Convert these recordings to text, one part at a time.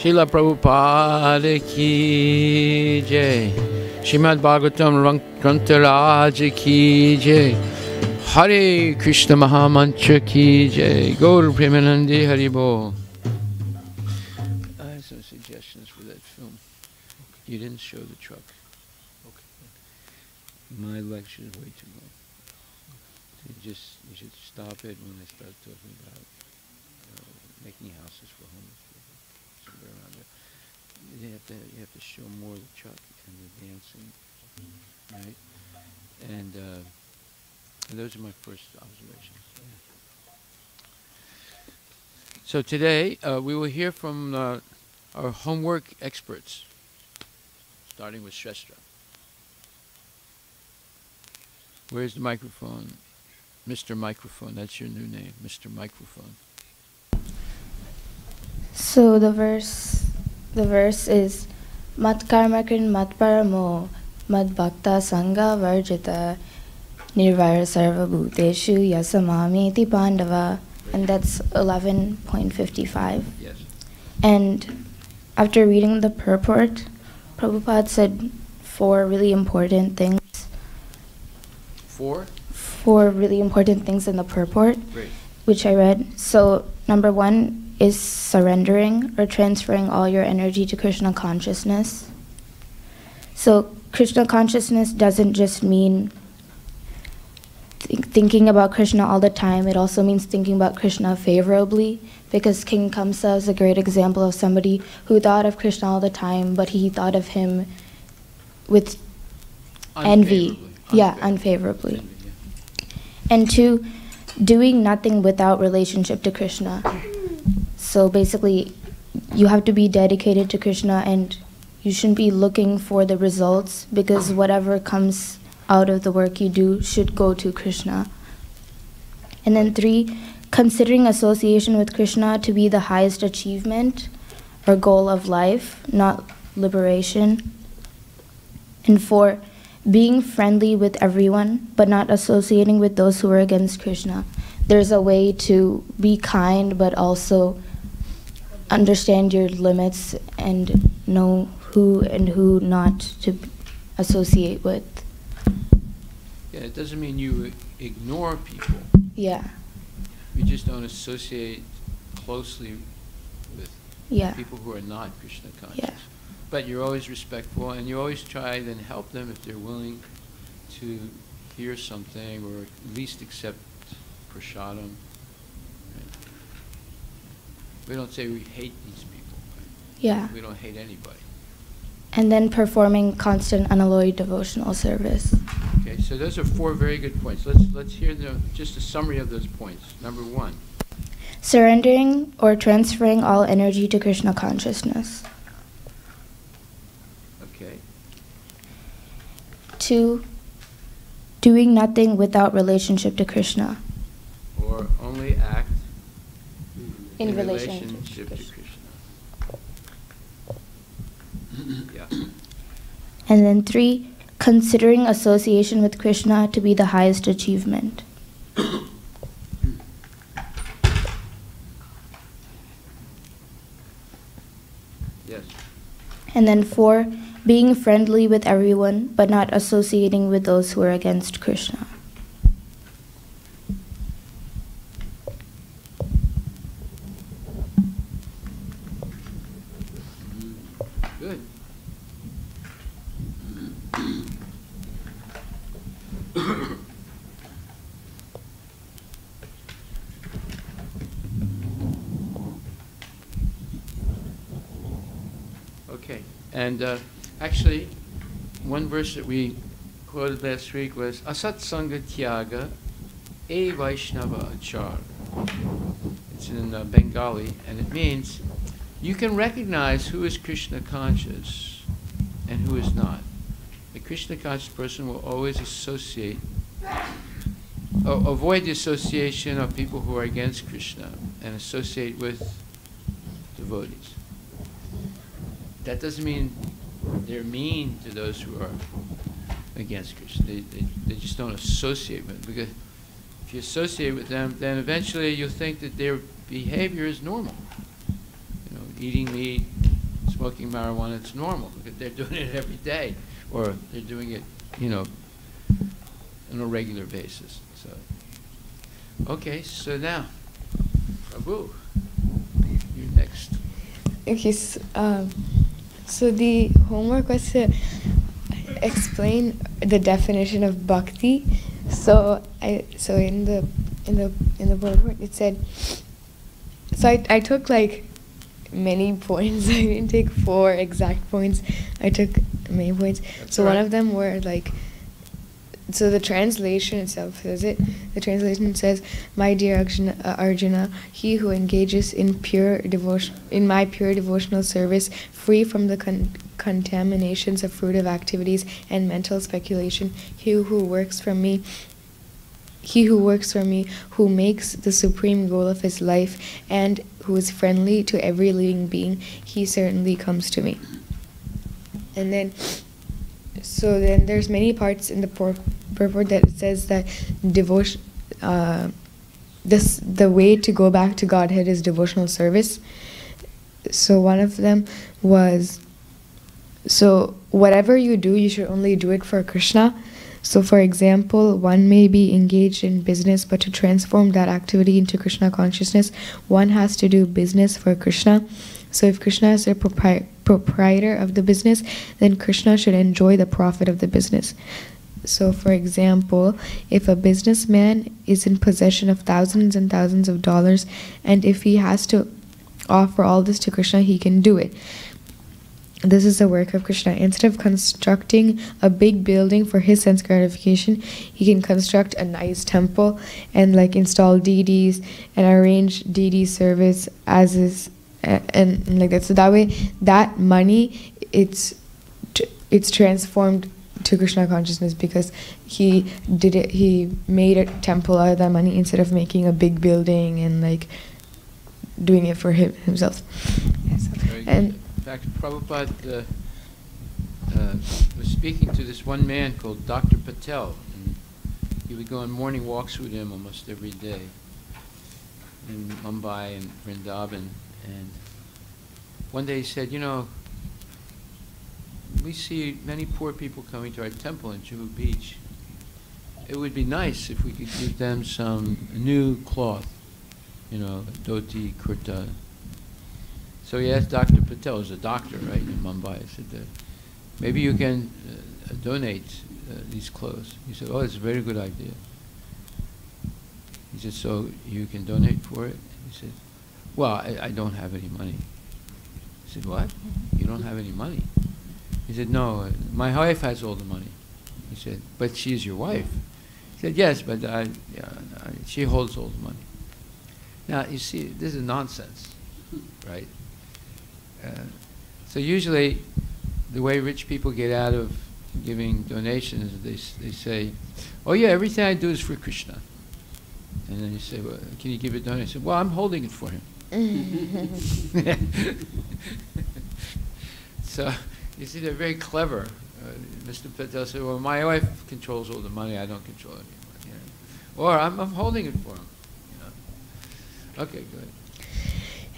Srila Prabhupada ki jai. Srimad Bhagavatam Grantaraj ki jai. Hare Krishna Mahamantra ki jai. Gaur Premanandi Haribo. I have some suggestions for that film. You didn't show the truck. My lecture is way too long. So you should stop it when I start talking about making houses for homeless people. Somewhere around there. You have to show more of the truck and the dancing, right? And those are my first observations. So today we will hear from our homework experts, starting with Shrestra. Where's the microphone? Mr. Microphone, that's your new name, Mr. Microphone. So the verse is Mat karmakrin mat paramo mad bhakta sangha varjita nirvara sarva bhuteshu yasamameti pandava, and that's 11.55. Yes. And after reading the purport, Prabhupada said four really important things. Four really important things in the purport, Great. Which I read. So number one is surrendering or transferring all your energy to Krishna consciousness. So Krishna consciousness doesn't just mean thinking about Krishna all the time. It also means thinking about Krishna favorably, because King Kamsa is a great example of somebody who thought of Krishna all the time, but he thought of him with envy. Yeah, unfavorably. Envy, yeah. And two, doing nothing without relationship to Krishna. So basically, you have to be dedicated to Krishna, and you shouldn't be looking for the results, because whatever comes out of the work you do should go to Krishna. And then three, considering association with Krishna to be the highest achievement or goal of life, not liberation. And four, being friendly with everyone, but not associating with those who are against Krishna. There's a way to be kind, but also understand your limits and know who and who not to associate with. Yeah, it doesn't mean you ignore people. Yeah. You just don't associate closely with people who are not Krishna conscious. Yeah. But you're always respectful, and you always try then help them if they're willing to hear something, or at least accept prasadam. Right? We don't say we hate these people. Right? Yeah. We don't hate anybody. And then performing constant unalloyed devotional service. Okay, so those are four very good points. Let's hear just a summary of those points. Number one. Surrendering or transferring all energy to Krishna consciousness. Okay. Two, doing nothing without relationship to Krishna. Or only act in relationship to Krishna. Yeah. And then three, considering association with Krishna to be the highest achievement. Yes. And then four, being friendly with everyone, but not associating with those who are against Krishna. Good. Okay, and actually, one verse that we quoted last week was Asat Sangha Tyaga E Vaishnava Achar. It's in Bengali, and it means you can recognize who is Krishna conscious and who is not. The Krishna conscious person will always avoid the association of people who are against Krishna and associate with devotees. That doesn't mean they're mean to those who are against Krishna. They just don't associate with them. Because if you associate with them, then eventually you'll think that their behavior is normal. You know, eating meat, smoking marijuana, it's normal because they're doing it every day, or they're doing it, on a regular basis. So, okay, so now, Prabhu, you're next. Okay, so the homework was to explain the definition of bhakti. So in the board it said. So I took like many points. I didn't take 4 exact points. I took many points. That's so right. One of them were like. So the translation itself says it. The translation says, "My dear Arjuna, he who engages in my pure devotional service, free from the contaminations of fruitive activities and mental speculation, he who works for me, who makes the supreme goal of his life, and who is friendly to every living being, he certainly comes to me." And then. So then there's many parts in the purport that says that devotion, the way to go back to Godhead is devotional service. So one of them was, so whatever you do, you should only do it for Krishna. So for example, one may be engaged in business, but to transform that activity into Krishna consciousness, one has to do business for Krishna. So if Krishna is the proprietor of the business, then Krishna should enjoy the profit of the business. So for example, if a businessman is in possession of thousands and thousands of dollars, and if he has to offer all this to Krishna, he can do it. This is the work of Krishna. Instead of constructing a big building for his sense gratification, he can construct a nice temple and like install deities and arrange deity service as is. And like that, so that way, that money, it's transformed to Krishna consciousness because he did it. He made a temple out of that money instead of making a big building and like doing it for himself. Yes. And in fact, Prabhupada was speaking to this one man called Dr. Patel, and he would go on morning walks with him almost every day in Mumbai and Vrindavan. And one day he said, we see many poor people coming to our temple in Juhu Beach. It would be nice if we could give them some new cloth, dhoti, kurta. So he asked Dr. Patel, who's a doctor, right, in Mumbai, he said, maybe you can donate these clothes. He said, oh, it's a very good idea. He said, so you can donate for it? He said, well, I don't have any money. He said, what? You don't have any money? He said, no, my wife has all the money. He said, but she's your wife. He said, yes, but she holds all the money. Now, you see, this is nonsense, right? So usually, the way rich people get out of giving donations, they say, oh yeah, everything I do is for Krishna. And then you say, well, can you give it donation? I said, well, I'm holding it for him. So, you see, they're very clever. Mr. Patel said, well, my wife controls all the money, I don't control any money. Or I'm holding it for him. Okay, go ahead.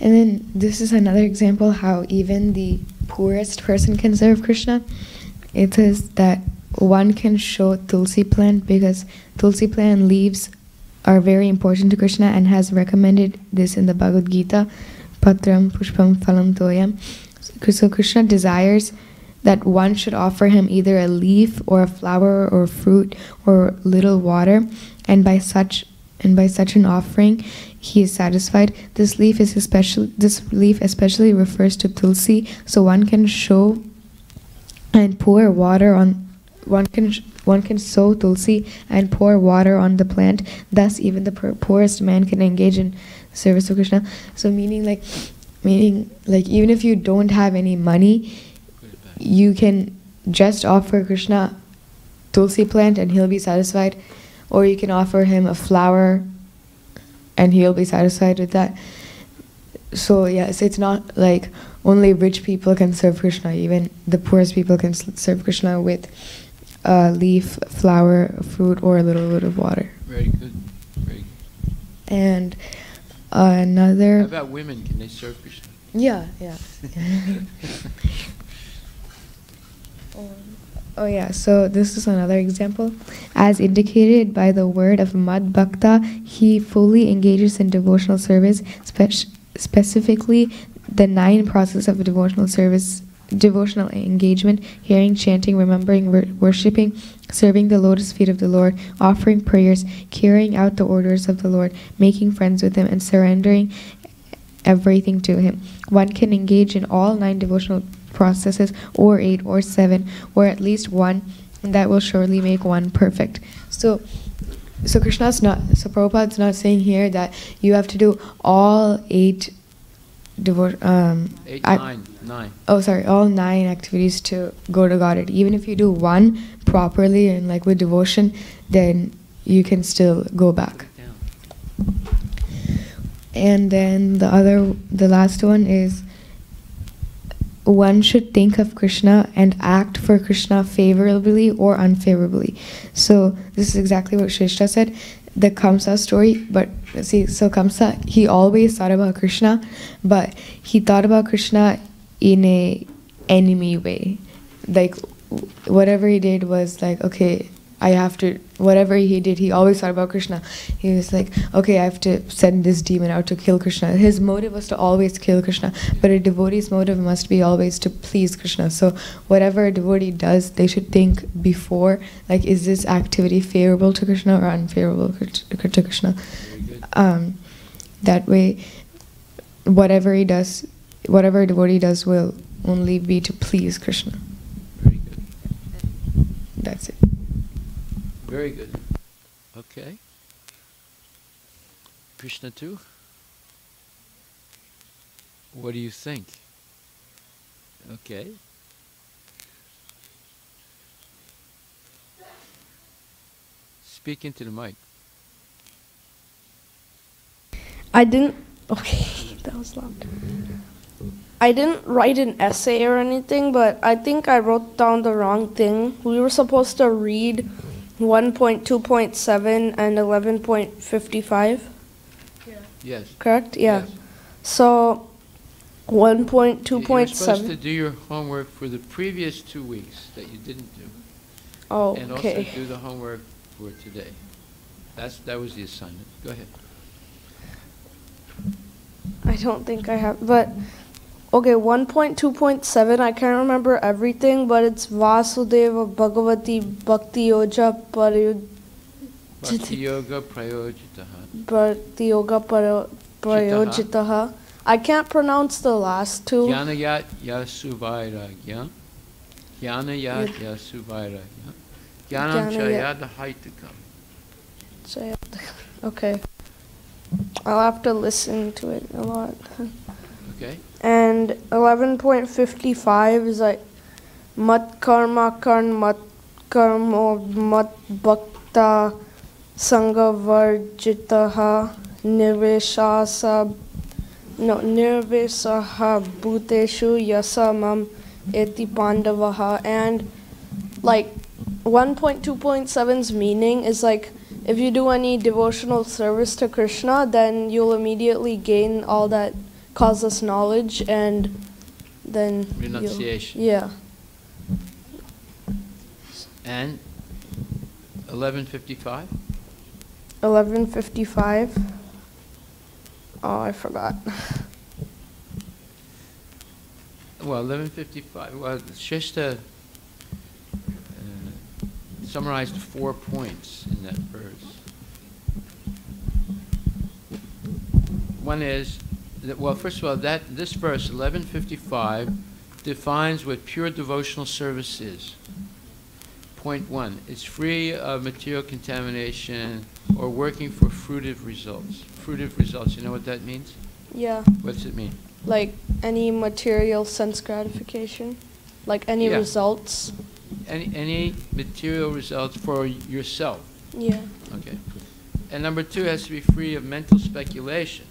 And then this is another example how even the poorest person can serve Krishna. It says that one can show tulsi plant because tulsi plant leaves are very important to Krishna and has recommended this in the Bhagavad Gita, Patram Pushpam Phalam Toyam. So Krishna desires that one should offer him either a leaf or a flower or fruit or little water, and by such an offering he is satisfied. This leaf especially refers to tulsi, so one can show and pour water on one can sow tulsi and pour water on the plant. Thus, even the poorest man can engage in service of Krishna. So, meaning like even if you don't have any money, you can just offer Krishna tulsi plant and he'll be satisfied, or you can offer him a flower and he'll be satisfied with that. So yes, it's not like only rich people can serve Krishna. Even the poorest people can serve Krishna with a leaf, flower, fruit, or a little bit of water. Very good. Very good. And another... How about women? Can they serve Krishna? Yeah, yeah. Oh yeah, so this is another example. As indicated by the word of Mad Bhakta, he fully engages in devotional service, specifically the 9 process of devotional service, devotional engagement: hearing, chanting, remembering, worshipping, serving the lotus feet of the Lord, offering prayers, carrying out the orders of the Lord, making friends with him, and surrendering everything to him. One can engage in all 9 devotional processes, or 8, or 7, or at least 1, and that will surely make one perfect. So Krishna's not, so Prabhupada's not saying here that you have to do all 8 all 9 activities to go to Godhead. Even if you do 1 properly and like with devotion, then you can still go back. And then the last one is, one should think of Krishna and act for Krishna favorably or unfavorably. So this is exactly what Shrishta said, the Kamsa story. But see, so Kamsa, he always thought about Krishna, but he thought about Krishna in a enemy way. Like whatever he did was like, okay, I have to, whatever he did, he always thought about Krishna. He was like, okay, I have to send this demon out to kill Krishna. His motive was to always kill Krishna, but a devotee's motive must be always to please Krishna. So whatever a devotee does, they should think before, like, is this activity favorable to Krishna or unfavorable to Krishna? That way, whatever a devotee does will only be to please Krishna. Very good. That's it. Very good. Okay. Krishna too? What do you think? Okay. Speak into the mic. Okay, that was loud. I didn't write an essay or anything, but I think I wrote down the wrong thing. We were supposed to read 1.2.7 and 11.55. Yes. Correct? Yeah. Yes. So 1.2.7. You're supposed to do your homework for the previous 2 weeks that you didn't do. Oh, and okay. also do the homework for today. That was the assignment. Go ahead. I don't think I have, but okay, 1.2.7, I can't remember everything, but it's Vasudeva Bhagavati Bhakti Yoga Bhakti Yoga Prayojitaha. Bhakti Yoga Prayojitaha. I can't pronounce the last 2. Jnanayat Yasuvairagya. Jnanayat Yasuvairagya. Jnanam Chayada Haitakam. Okay. I'll have to listen to it a lot. Okay. And 11.55 is like Mat Karma Karn Mat Karmo Mat Bhakta Sangavarjitaha Nirvesaha Bhuteshu Yasamam Eti Pandavaha. And like 1.2.7's meaning is like, if you do any devotional service to Krishna, then you'll immediately gain all that causeless knowledge, and then renunciation. Yeah. And 11.55? 11.55. Oh, I forgot. Well, 11.55. Well, Shishta summarized 4 points in that verse. One is that, well, first of all, this verse 11.55 defines what pure devotional service is. Point 1, it's free of material contamination or working for fruitive results. Fruitive results, you know what that means? Yeah. What's it mean? Like any material sense gratification? Like any results? Any material results for yourself. Yeah. Okay. And number 2 has to be free of mental speculation.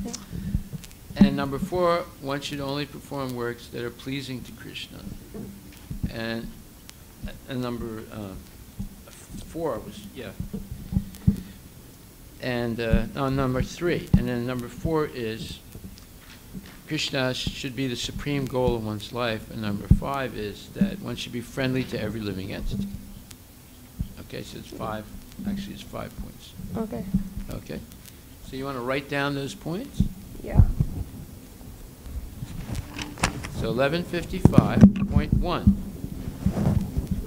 Yeah. And number 4, one should only perform works that are pleasing to Krishna. And number 4 was, yeah. And number 3. And then number 4 is Krishna should be the supreme goal of one's life, and number 5 is that one should be friendly to every living entity. Okay, so it's 5. Actually, it's 5 points. Okay. Okay. So you want to write down those points? Yeah. So 1155.1.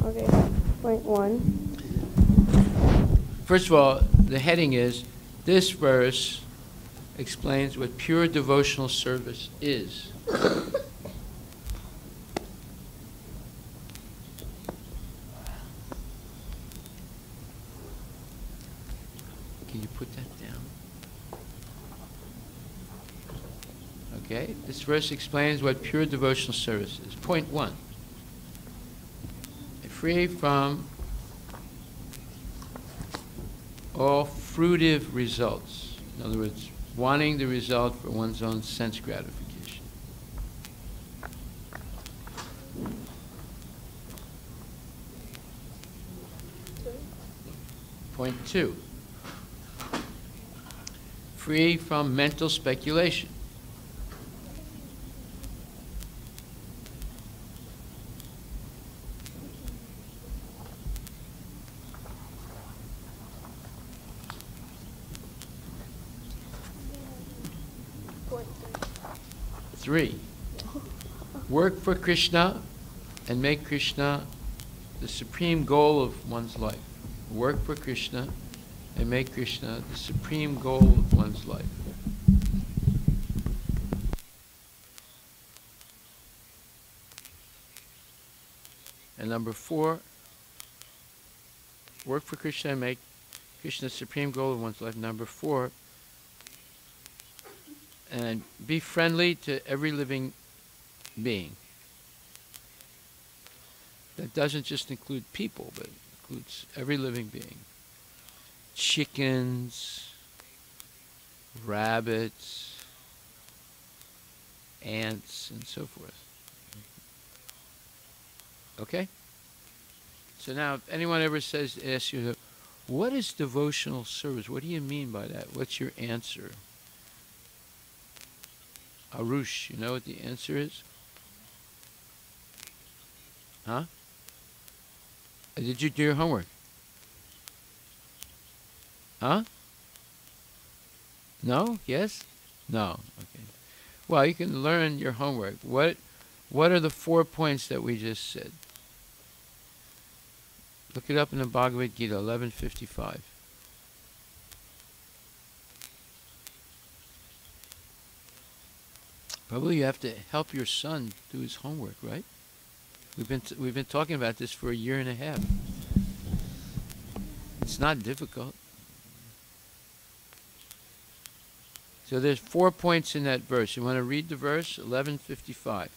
Okay. Point 1. First of all, the heading is, this verse explains what pure devotional service is. Can you put that down? Okay, this verse explains what pure devotional service is. Point 1. Free from all fruitive results. In other words, wanting the result for one's own sense gratification. Point 2. Free from mental speculation. Three, work for Krishna and make Krishna the supreme goal of one's life. Work for Krishna and make Krishna the supreme goal of one's life. And number 4, work for Krishna and make Krishna the supreme goal of one's life. Number 4, and be friendly to every living being. That doesn't just include people, but includes every living being. Chickens, rabbits, ants, and so forth. Okay? So now, if anyone ever asks you, what is devotional service? What do you mean by that? What's your answer? Arush, you know what the answer is? Huh? Did you do your homework? Huh? No? Yes? No. Okay. Well, you can learn your homework. What are the 4 points that we just said? Look it up in the Bhagavad Gita, 1155. Probably you have to help your son do his homework, right? We've been talking about this for a year and a half. It's not difficult. So there's 4 points in that verse. You want to read the verse? 1155.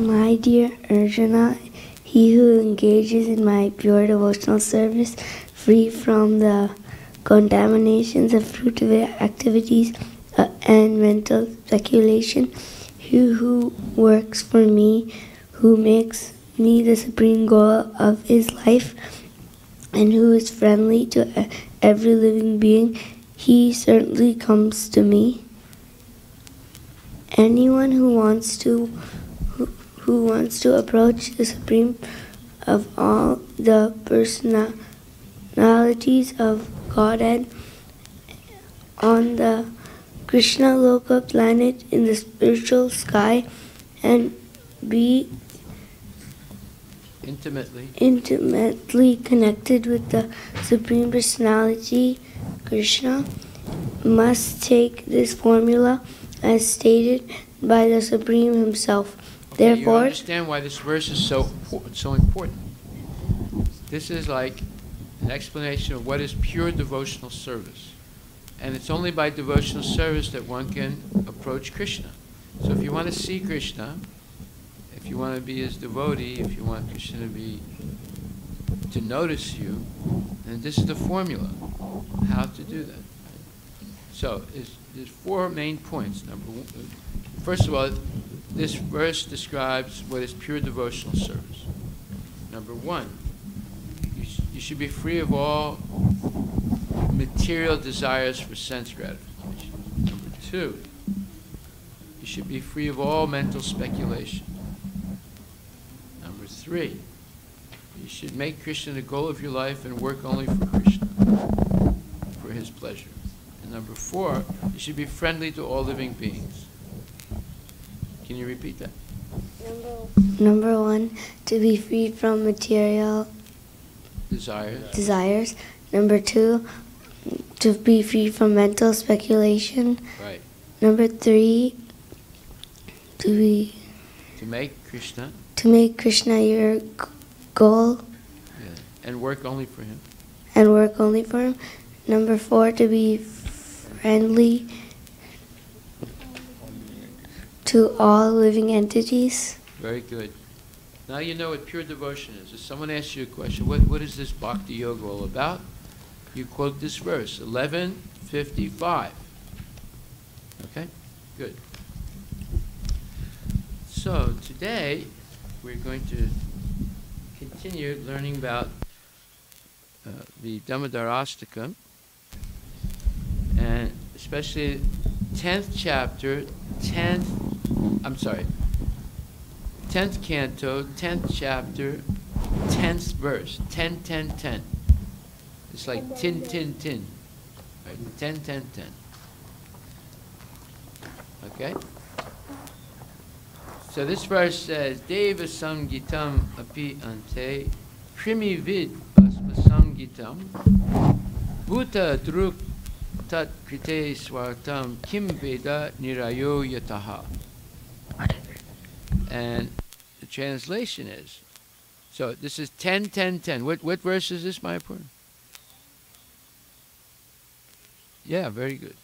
My dear Arjuna, he who engages in my pure devotional service, free from the contaminations of fruitive activities and mental speculation, he who works for me, who makes me the supreme goal of his life, and who is friendly to every living being, he certainly comes to me. Anyone who wants to approach the supreme of all the personalities of Godhead on the Krishna Loka planet in the spiritual sky and be intimately connected with the Supreme Personality, Krishna, must take this formula as stated by the Supreme Himself. Okay, Therefore, you understand why this verse is so important. This is like an explanation of what is pure devotional service. And it's only by devotional service that one can approach Krishna. So if you want to see Krishna, if you want to be his devotee, if you want Krishna to notice you, then this is the formula, how to do that. So there's 4 main points. Number 1, first of all, this verse describes what is pure devotional service. Number one, you should be free of all material desires for sense gratification. Number two, you should be free of all mental speculation. Number three, you should make Krishna the goal of your life and work only for Krishna, for his pleasure. And number four, you should be friendly to all living beings. Can you repeat that? Number one, to be freed from material desires. Number two, to be free from mental speculation. Right. Number three, to make Krishna. To make Krishna your goal. Yeah. And work only for him. And work only for him. Number four, to be friendly to all living entities. Very good. Now you know what pure devotion is. If someone asks you a question, what is this Bhakti Yoga all about? You quote this verse, 11:55. Okay? Good. So today we're going to continue learning about the Damodarastakam, and especially 10th chapter, 10th canto, 10th chapter, 10th verse, 10, 10, 10. It's like tin, tin, tin. Right? 10, 10, 10. Okay? So this verse says, Deva Samgitam api ante, krimi vid basma samgitam, bhuta druk tat krite swartam, kim veda nirayo yataha. And the translation is, so this is 10, 10, 10. What verse is this, Mayapur? Yeah, very good.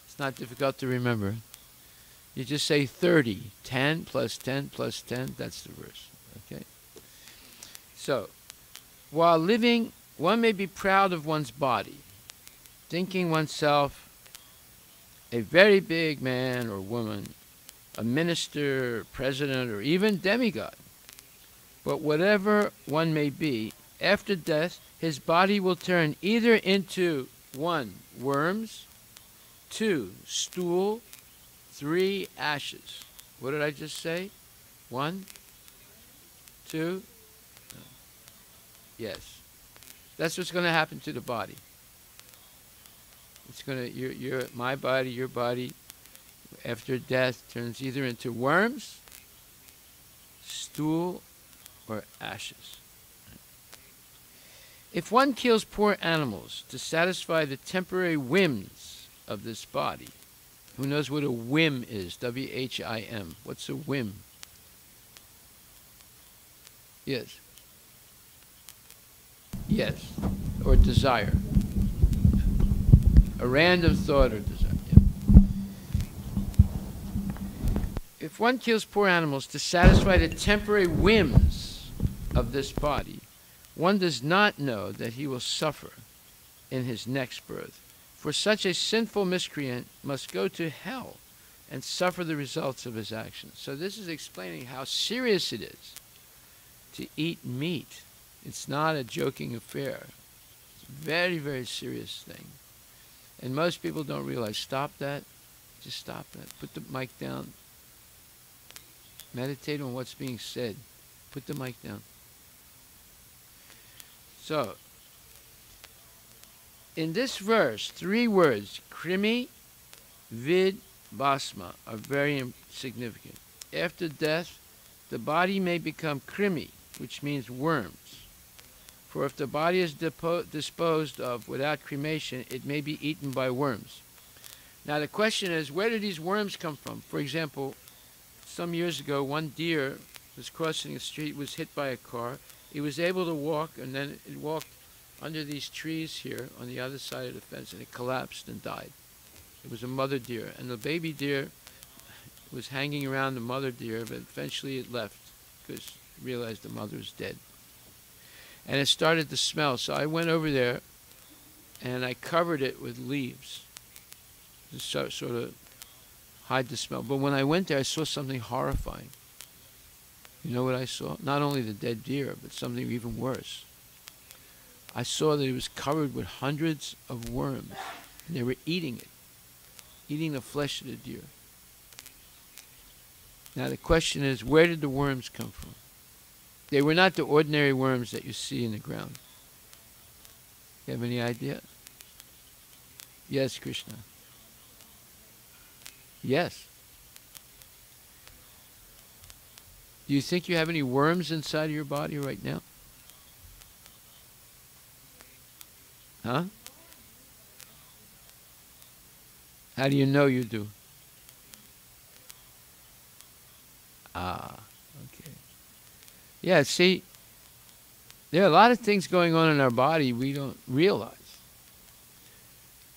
It's not difficult to remember. You just say 30. 10 plus 10 plus 10, that's the verse. Okay? So, while living, one may be proud of one's body, thinking oneself a very big man or woman, a minister, president, or even demigod. But whatever one may be, after death, his body will turn either into 1, worms, 2, stool, 3, ashes. What did I just say? 1, 2, yes. That's what's going to happen to the body. It's going to, my body, your body, after death turns either into worms, stool, or ashes. If one kills poor animals to satisfy the temporary whims of this body, who knows what a whim is? W-H-I-M. What's a whim? Yes. Yes. Or desire. A random thought or desire. Yeah. If one kills poor animals to satisfy the temporary whims of this body, one does not know that he will suffer in his next birth. For such a sinful miscreant must go to hell and suffer the results of his actions. So this is explaining how serious it is to eat meat. It's not a joking affair. It's a very, very serious thing. And most people don't realize. Stop that. Just stop that. Put the mic down. Meditate on what's being said. Put the mic down. So, in this verse, 3 words, krimi, vid, basma, are very significant. After death, the body may become krimi, which means worms. For if the body is disposed of without cremation, it may be eaten by worms. Now the question is, where do these worms come from? For example, some years ago, one deer was crossing the street, was hit by a car. He was able to walk, and then it walked under these trees here on the other side of the fence, and it collapsed and died. It was a mother deer, and the baby deer was hanging around the mother deer, but eventually it left because it realized the mother was dead. And it started to smell, so I went over there and I covered it with leaves to sort of hide the smell. But when I went there, I saw something horrifying. You know what I saw? Not only the dead deer, but something even worse. I saw that it was covered with hundreds of worms, and they were eating it, eating the flesh of the deer. Now the question is, where did the worms come from? They were not the ordinary worms that you see in the ground. You have any idea? Yes, Krishna. Yes. Do you think you have any worms inside of your body right now? Huh? How do you know you do? Ah, okay. Yeah, see, there are a lot of things going on in our body we don't realize.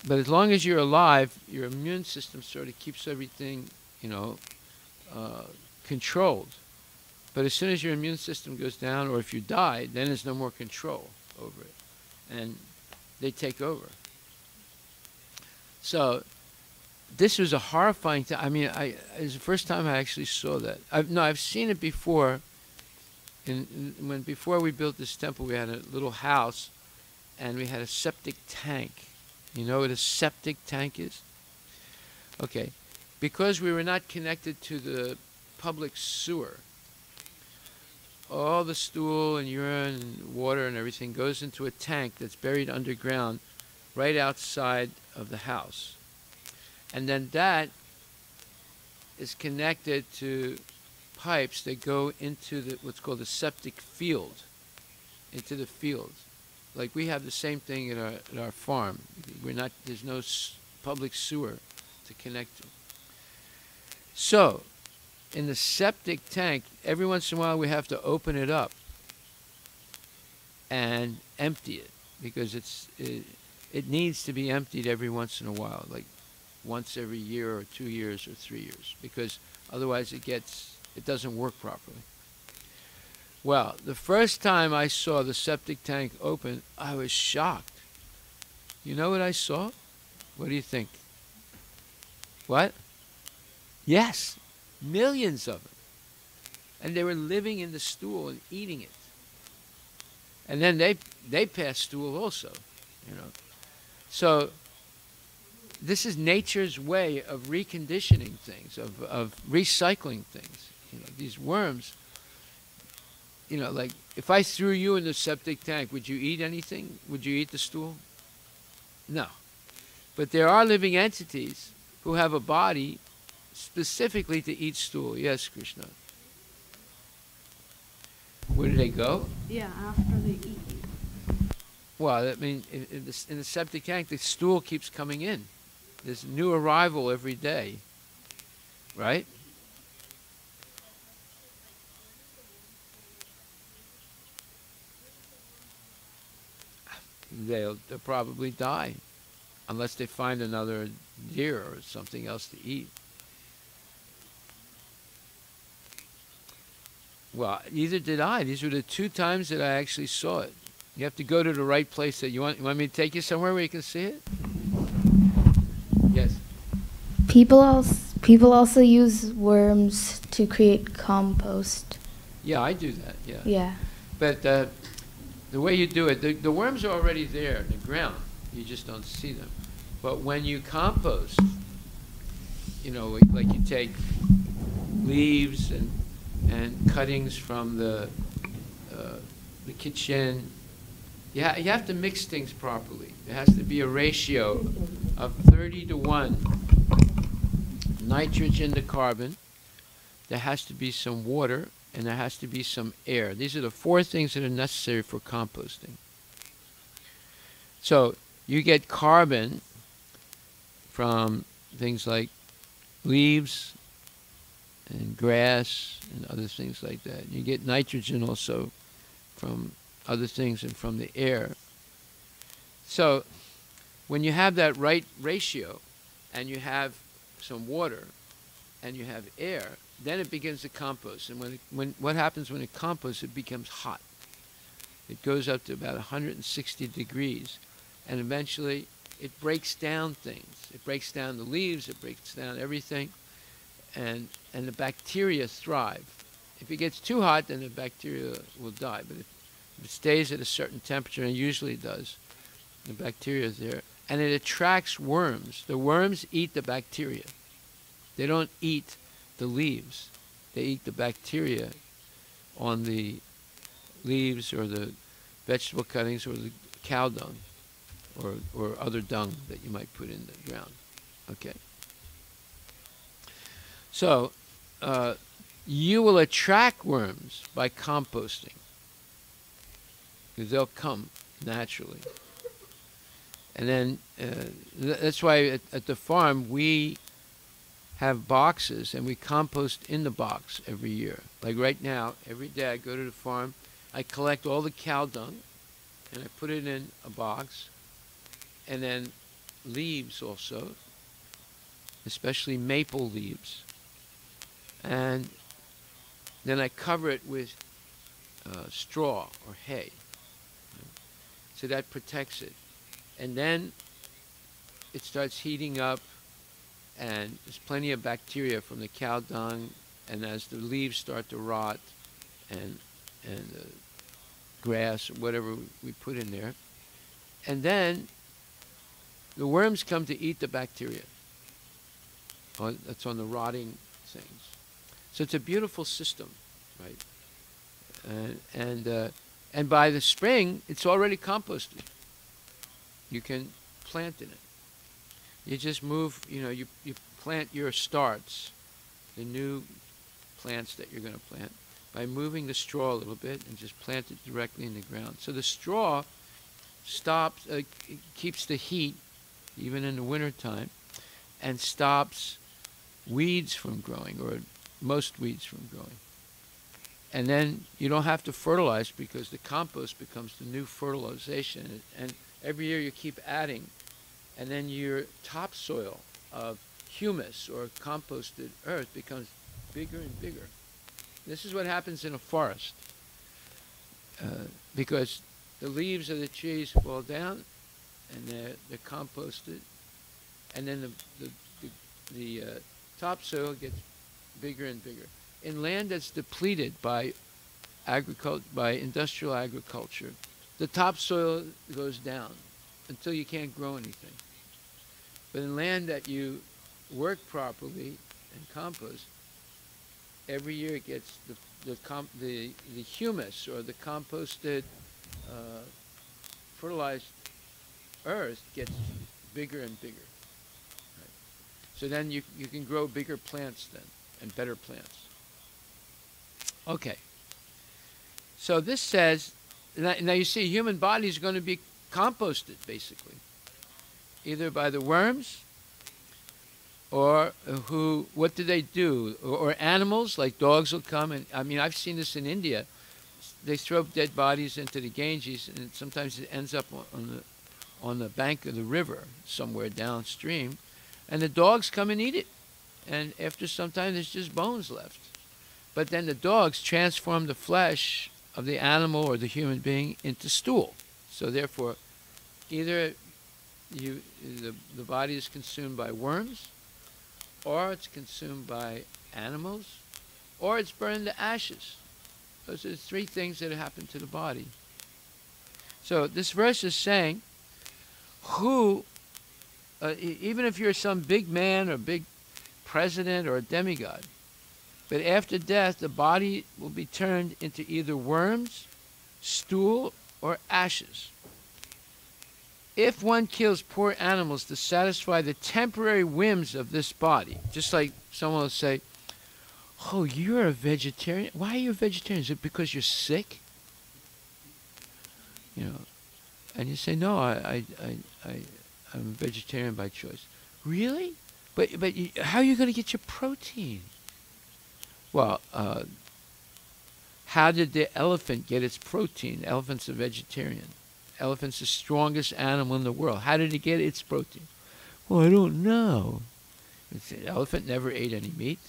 But as long as you're alive, your immune system sort of keeps everything, controlled. But as soon as your immune system goes down, or if you die, then there's no more control over it. And they take over. So this was a horrifying thing. I mean, it was the first time I actually saw that. I've seen it before. Before we built this temple, we had a little house, and we had a septic tank. You know what a septic tank is? Okay. Because we were not connected to the public sewer, all the stool and urine and water and everything goes into a tank that's buried underground right outside of the house. And then that is connected to pipes that go into what's called the septic field, into the field. Like we have the same thing at our farm. There's no public sewer to connect to. So, in the septic tank, every once in a while we have to open it up and empty it, because it needs to be emptied every once in a while, like once every year or 2 years or 3 years, because otherwise it doesn't work properly. Well, the first time I saw the septic tank open, I was shocked. You know what I saw? What do you think? What? Yes, millions of them. And they were living in the stool and eating it. And then they pass stool also, So this is nature's way of reconditioning things, of recycling things. These worms, like if I threw you in the septic tank, would you eat anything? Would you eat the stool? No. But there are living entities who have a body specifically to eat stool. Yes, Krishna. Where do they go? Yeah, after they eat. Well, I mean, in the septic tank, the stool keeps coming in. There's new arrival every day, right? They'll probably die unless they find another deer or something else to eat. Well, neither did I. These were the 2 times that I actually saw it. You have to go to the right place. You want me to take you somewhere where you can see it? Yes. People also use worms to create compost. Yeah, I do that. Yeah. Yeah. But the way you do it, the worms are already there in the ground. You just don't see them. But when you compost, like you take leaves and cuttings from the kitchen, you have to mix things properly. There has to be a ratio of 30:1 nitrogen to carbon. There has to be some water, and there has to be some air. These are the 4 things that are necessary for composting. So you get carbon from things like leaves and grass and other things like that. You get nitrogen also from other things and from the air. So when you have that right ratio, and you have some water and you have air, then it begins to compost. And what happens when it composts, it becomes hot. It goes up to about 160 degrees, and eventually it breaks down things. It breaks down the leaves, it breaks down everything, and the bacteria thrive. If it gets too hot, then the bacteria will die. But if it stays at a certain temperature, and it usually does, the bacteria is there, and it attracts worms. The worms eat the bacteria. They don't eat the leaves. They eat the bacteria on the leaves or the vegetable cuttings or the cow dung or other dung that you might put in the ground. Okay. So you will attract worms by composting, because they'll come naturally. And then that's why at the farm we have boxes and we compost in the box every year. Like right now, every day I go to the farm, I collect all the cow dung and I put it in a box, and then leaves also, especially maple leaves. And then I cover it with straw or hay. So that protects it. And then it starts heating up, and there's plenty of bacteria from the cow dung, and as the leaves start to rot and grass or whatever we put in there, and then the worms come to eat the bacteria that's on the rotting things. So it's a beautiful system, right? And by the spring, it's already composted. You can plant in it. You just move, you plant your starts, the new plants that you're going to plant, by moving the straw a little bit and just plant it directly in the ground. So the straw stops, keeps the heat, even in the wintertime, and stops weeds from growing, or most weeds from growing. And then you don't have to fertilize, because the compost becomes the new fertilization. And every year you keep adding, and then your topsoil of humus or composted earth becomes bigger and bigger. This is what happens in a forest, because the leaves of the trees fall down and they're composted, and then the topsoil gets bigger and bigger. In land that's depleted by industrial agriculture, the topsoil goes down until you can't grow anything. But in land that you work properly and compost, every year it gets the humus or the composted fertilized earth gets bigger and bigger. Right? So then you can grow bigger plants then, and better plants. Okay. So this says, now you see, human body is going to be composted, basically, either by the worms, or what do they do? Or animals, like dogs will come, and I mean, I've seen this in India. They throw dead bodies into the Ganges, and sometimes it ends up on the bank of the river, somewhere downstream, and the dogs come and eat it. And after some time, there's just bones left. But then the dogs transform the flesh of the animal or the human being into stool. So therefore, either the body is consumed by worms, or it's consumed by animals, or it's burned to ashes. Those are the three things that happen to the body. So this verse is saying, even if you're some big man or big president or a demigod, but after death, the body will be turned into either worms, stool, or ashes. If one kills poor animals to satisfy the temporary whims of this body, just like someone will say, oh, you're a vegetarian? Why are you a vegetarian? Is it because you're sick? And you say, no, I'm a vegetarian by choice. Really? But how are you going to get your protein? Well, how did the elephant get its protein? The elephant's a vegetarian. Elephant's the strongest animal in the world. How did it get its protein? Well, I don't know. The elephant never ate any meat.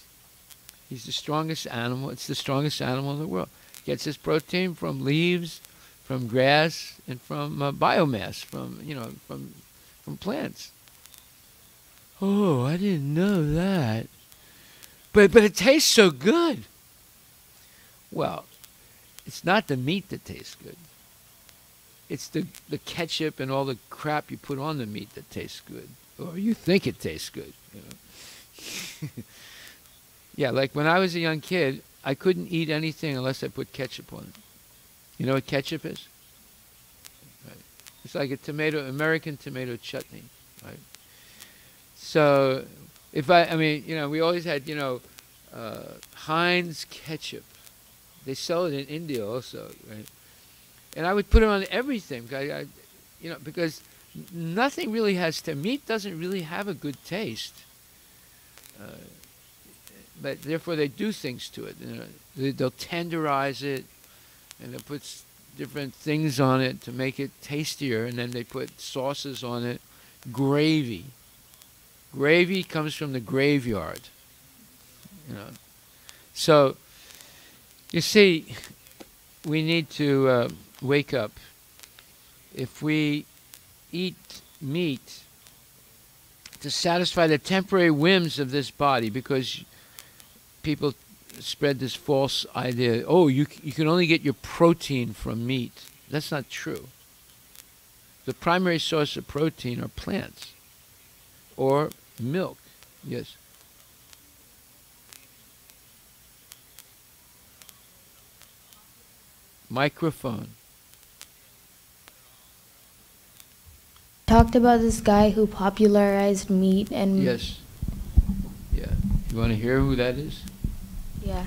He's the strongest animal. It's the strongest animal in the world. Gets its protein from leaves, from grass, and from biomass, from plants. Oh, I didn't know that. but it tastes so good. Well, it's not the meat that tastes good. It's the ketchup and all the crap you put on the meat that tastes good. Or you think it tastes good. You know? Yeah, like when I was a young kid, I couldn't eat anything unless I put ketchup on it. You know what ketchup is? Right. It's like a American tomato chutney, right? So, I mean, you know, we always had, you know, Heinz ketchup. They sell it in India also, right? And I would put it on everything, you know, because nothing really meat doesn't really have a good taste. But therefore they do things to it. You know, they'll tenderize it, and they'll put different things on it to make it tastier, and then they put sauces on it. Gravy. Gravy comes from the graveyard. You know. So, you see, we need to wake up. If we eat meat to satisfy the temporary whims of this body, because people spread this false idea, oh, you can only get your protein from meat. That's not true. The primary source of protein are plants or milk. Yes. Microphone. Talked about this guy who popularized meat and... Yes. Yeah. You want to hear who that is? Yeah.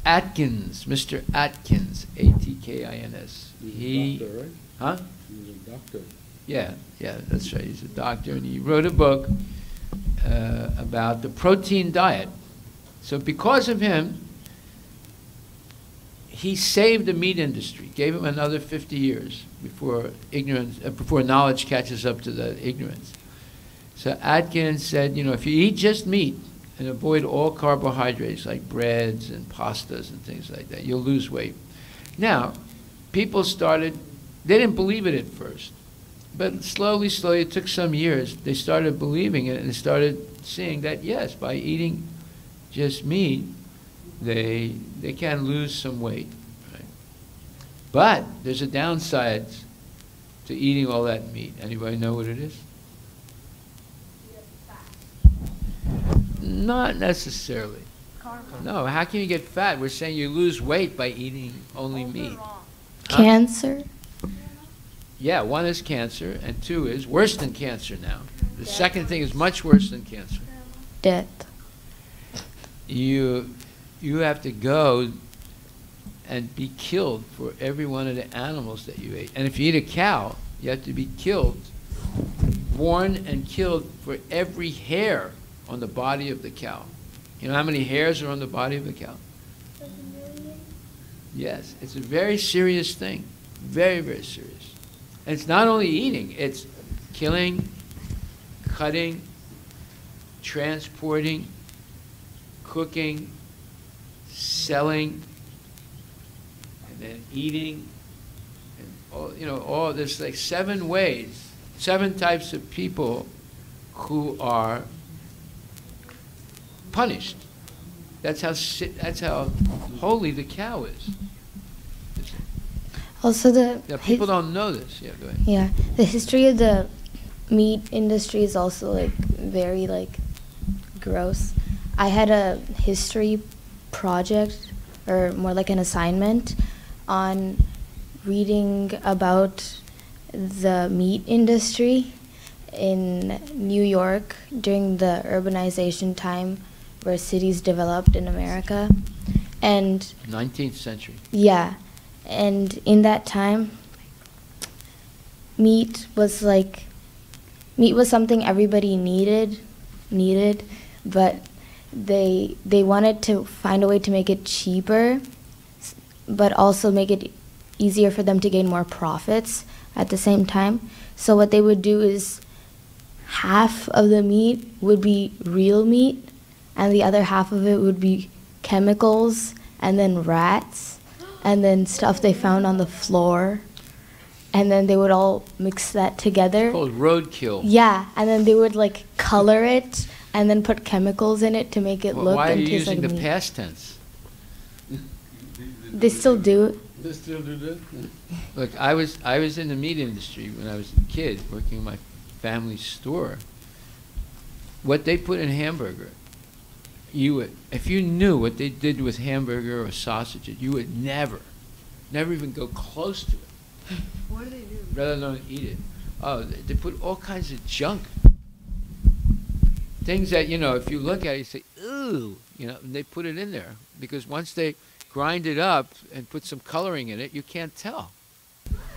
Atkins, Mr. Atkins, Atkins. He's a doctor, right? Huh? He was a doctor. Yeah, that's right. He's a doctor, and he wrote a book about the protein diet. So because of him, he saved the meat industry, gave him another 50 years before before knowledge catches up to the ignorance. So Atkins said, you know, if you eat just meat and avoid all carbohydrates like breads and pastas and things like that, you'll lose weight. Now, people they didn't believe it at first, but slowly, it took some years, they started believing it, and they started seeing that, yes, by eating just meat, they can lose some weight. Right? But there's a downside to eating all that meat. Anybody know what it is? Not necessarily. No, how can you get fat? We're saying you lose weight by eating only meat. Cancer? Yeah, one is cancer, and two is worse than cancer now. The second thing is much worse than cancer. Death. You have to go and be killed for every one of the animals that you ate. And if you eat a cow, you have to be killed, born and killed for every hair on the body of the cow. You know how many hairs are on the body of the cow? Yes, it's a very serious thing. Very, very serious. And it's not only eating, it's killing, cutting, transporting, cooking, selling, and then eating, and all there's like 7 ways, 7 types of people who are punished. That's how holy the cow is. Also People don't know this. Yeah, go ahead. Yeah, the history of the meat industry is also like very like gross. I had a history project, or more like an assignment, on reading about the meat industry in New York during the urbanization time where cities developed in America. And 19th century. yeah, and in that time, meat was something everybody needed, but they wanted to find a way to make it cheaper, but also make it easier for them to gain more profits at the same time. So what they would do is half of the meat would be real meat, and the other half of it would be chemicals, and then rats, and then stuff they found on the floor. And then they would all mix that together. It's called roadkill. Yeah, and then they would like color it and then put chemicals in it to make it Well, look why are and you taste like using the meat. past tense? They still do. They still do that? Look, I was in the meat industry when I was a kid, working in my family's store. What they put in hamburger, you would, if you knew what they did with hamburger or sausage, you would never even go close to it. What do they do? Rather than eat it. Oh, they put all kinds of junk. Things that, you know, if you look at it, you say, ooh, you know, and they put it in there. Because once they grind it up and put some coloring in it, you can't tell.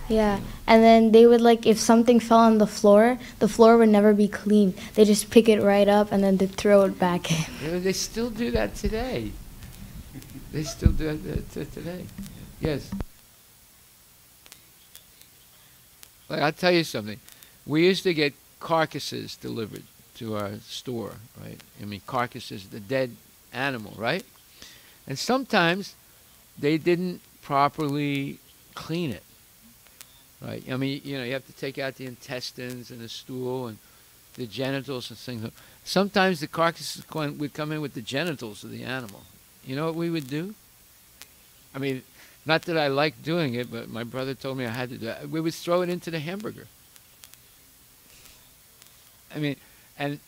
Yeah, and then they would like, if something fell on the floor would never be clean. They just pick it right up and then they throw it back in. You know, they still do that today. They still do that today. Yes. Like, I'll tell you something. We used to get carcasses delivered to our store, right? I mean, carcasses, the dead animal, right? And sometimes they didn't properly clean it, right? I mean, you know, you have to take out the intestines and the stool and the genitals and things. Sometimes the carcasses would come in with the genitals of the animal. You know what we would do? I mean, not that I like doing it, but my brother told me I had to do it. We would throw it into the hamburger. I mean, and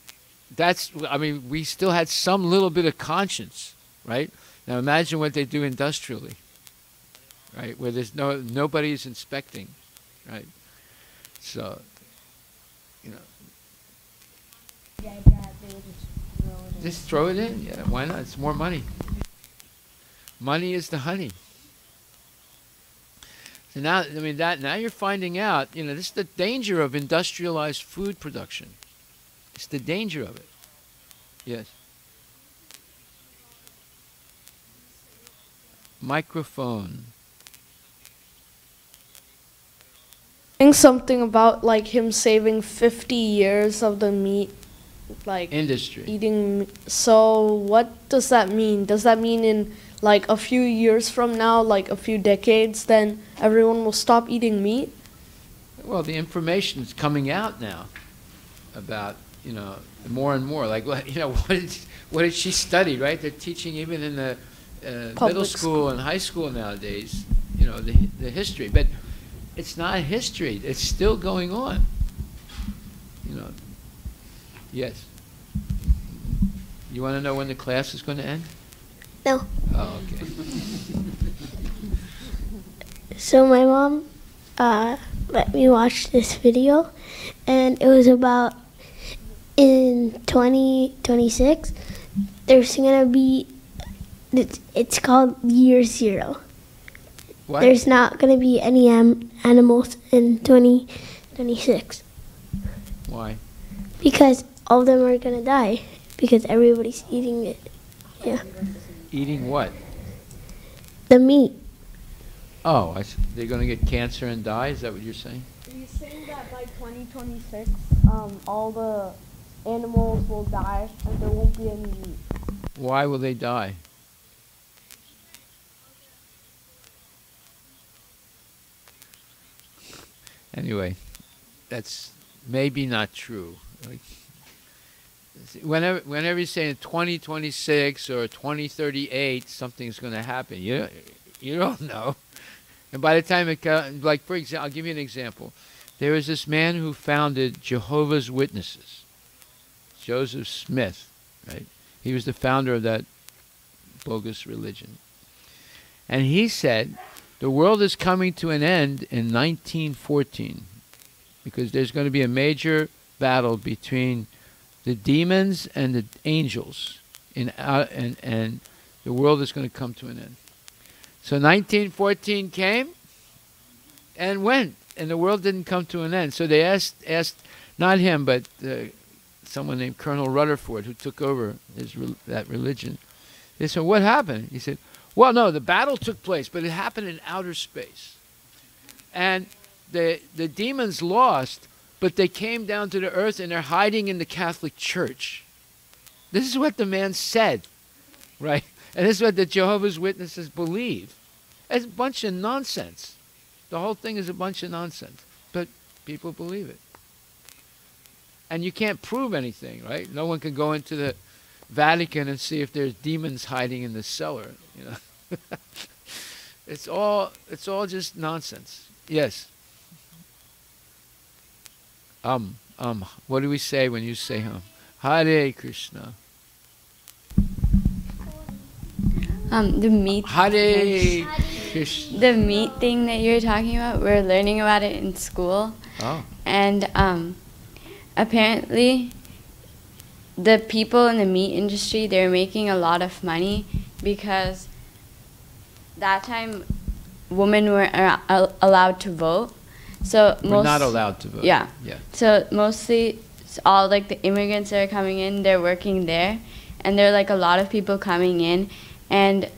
that's, I mean, we still had some little bit of conscience, right? Now imagine what they do industrially, right? Where there's nobody's inspecting, right? So, you know. Just throw it in, yeah, why not? It's more money. Money is the honey. So now, I mean, now you're finding out, you know, this is the danger of industrialized food production. It's the danger of it. Yes. Microphone. Saying something about like him saving 50 years of the meat, like Industry. eating. So what does that mean? Does that mean in like a few years from now, like a few decades, then everyone will stop eating meat? Well, the information is coming out now about, you know, more and more. Like, you know, what did she study, right? They're teaching even in the middle school and high school nowadays, you know, the history. But it's not history. It's still going on. You know. Yes. You want to know when the class is going to end? No. Oh, okay. So my mom let me watch this video, and it was about in 2026, there's going to be, it's called Year Zero. What? There's not going to be any animals in 2026 Why? because all of them are going to die because everybody's eating it. Yeah. Eating what? The meat. Oh, they're going to get cancer and die? Is that what you're saying? He's saying that by 2026, all the animals will die and there won't be any meat. Why will they die? Anyway, that's maybe not true. Like, whenever you say in 2026 or 2038 something's going to happen, you don't know. And by the time it comes, like for example, I'll give you an example. There was this man who founded Jehovah's Witnesses, Joseph Smith, right? He was the founder of that bogus religion. And he said, the world is coming to an end in 1914 because there's going to be a major battle between the demons and the angels, and the world is going to come to an end. So 1914 came and went, and the world didn't come to an end. So they asked not him, but someone named Colonel Rutherford, who took over that religion. They said, what happened? He said, well, no, the battle took place, but it happened in outer space. And the demons lost, but they came down to the earth, and they're hiding in the Catholic Church. This is what the man said, right? And this is what the Jehovah's Witnesses believe. It's a bunch of nonsense. The whole thing is a bunch of nonsense. But people believe it. And you can't prove anything, right? No one can go into the Vatican and see if there's demons hiding in the cellar, you know. It's all just nonsense. Yes. What do we say when you say Hare Krishna? The meat. Hare Krishna. The meat thing that you were talking about, we're learning about it in school. Oh. And apparently, the people in the meat industry, they're making a lot of money because that time women weren't allowed to vote. So We're not allowed to vote. Yeah. Yeah. So mostly all like the immigrants that are coming in, they're working there, and there are like a lot of people coming in. And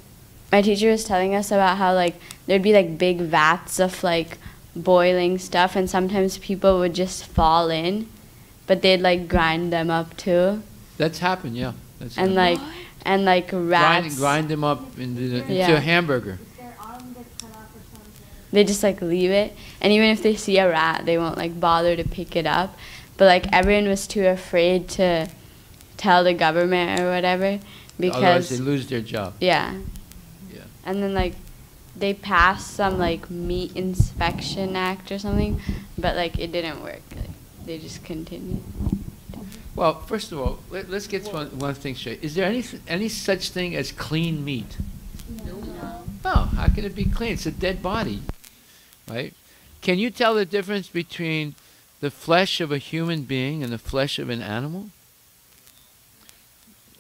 my teacher was telling us about how like there'd be like big vats of like boiling stuff, and sometimes people would just fall in, but they'd like grind them up too. That's happened, yeah. That's And happened. like rats, grind them up into Yeah. a hamburger. they just like leave it, and even if they see a rat, they won't like bother to pick it up. But like everyone was too afraid to tell the government or whatever Otherwise because they lose their job. yeah. Yeah. And then like they passed some like meat inspection act or something, but like it didn't work. Like, they just continued. Well, first of all, let's get one thing straight. Is there any such thing as clean meat? No. Oh, how can it be clean? It's a dead body, right? Can you tell the difference between the flesh of a human being and the flesh of an animal?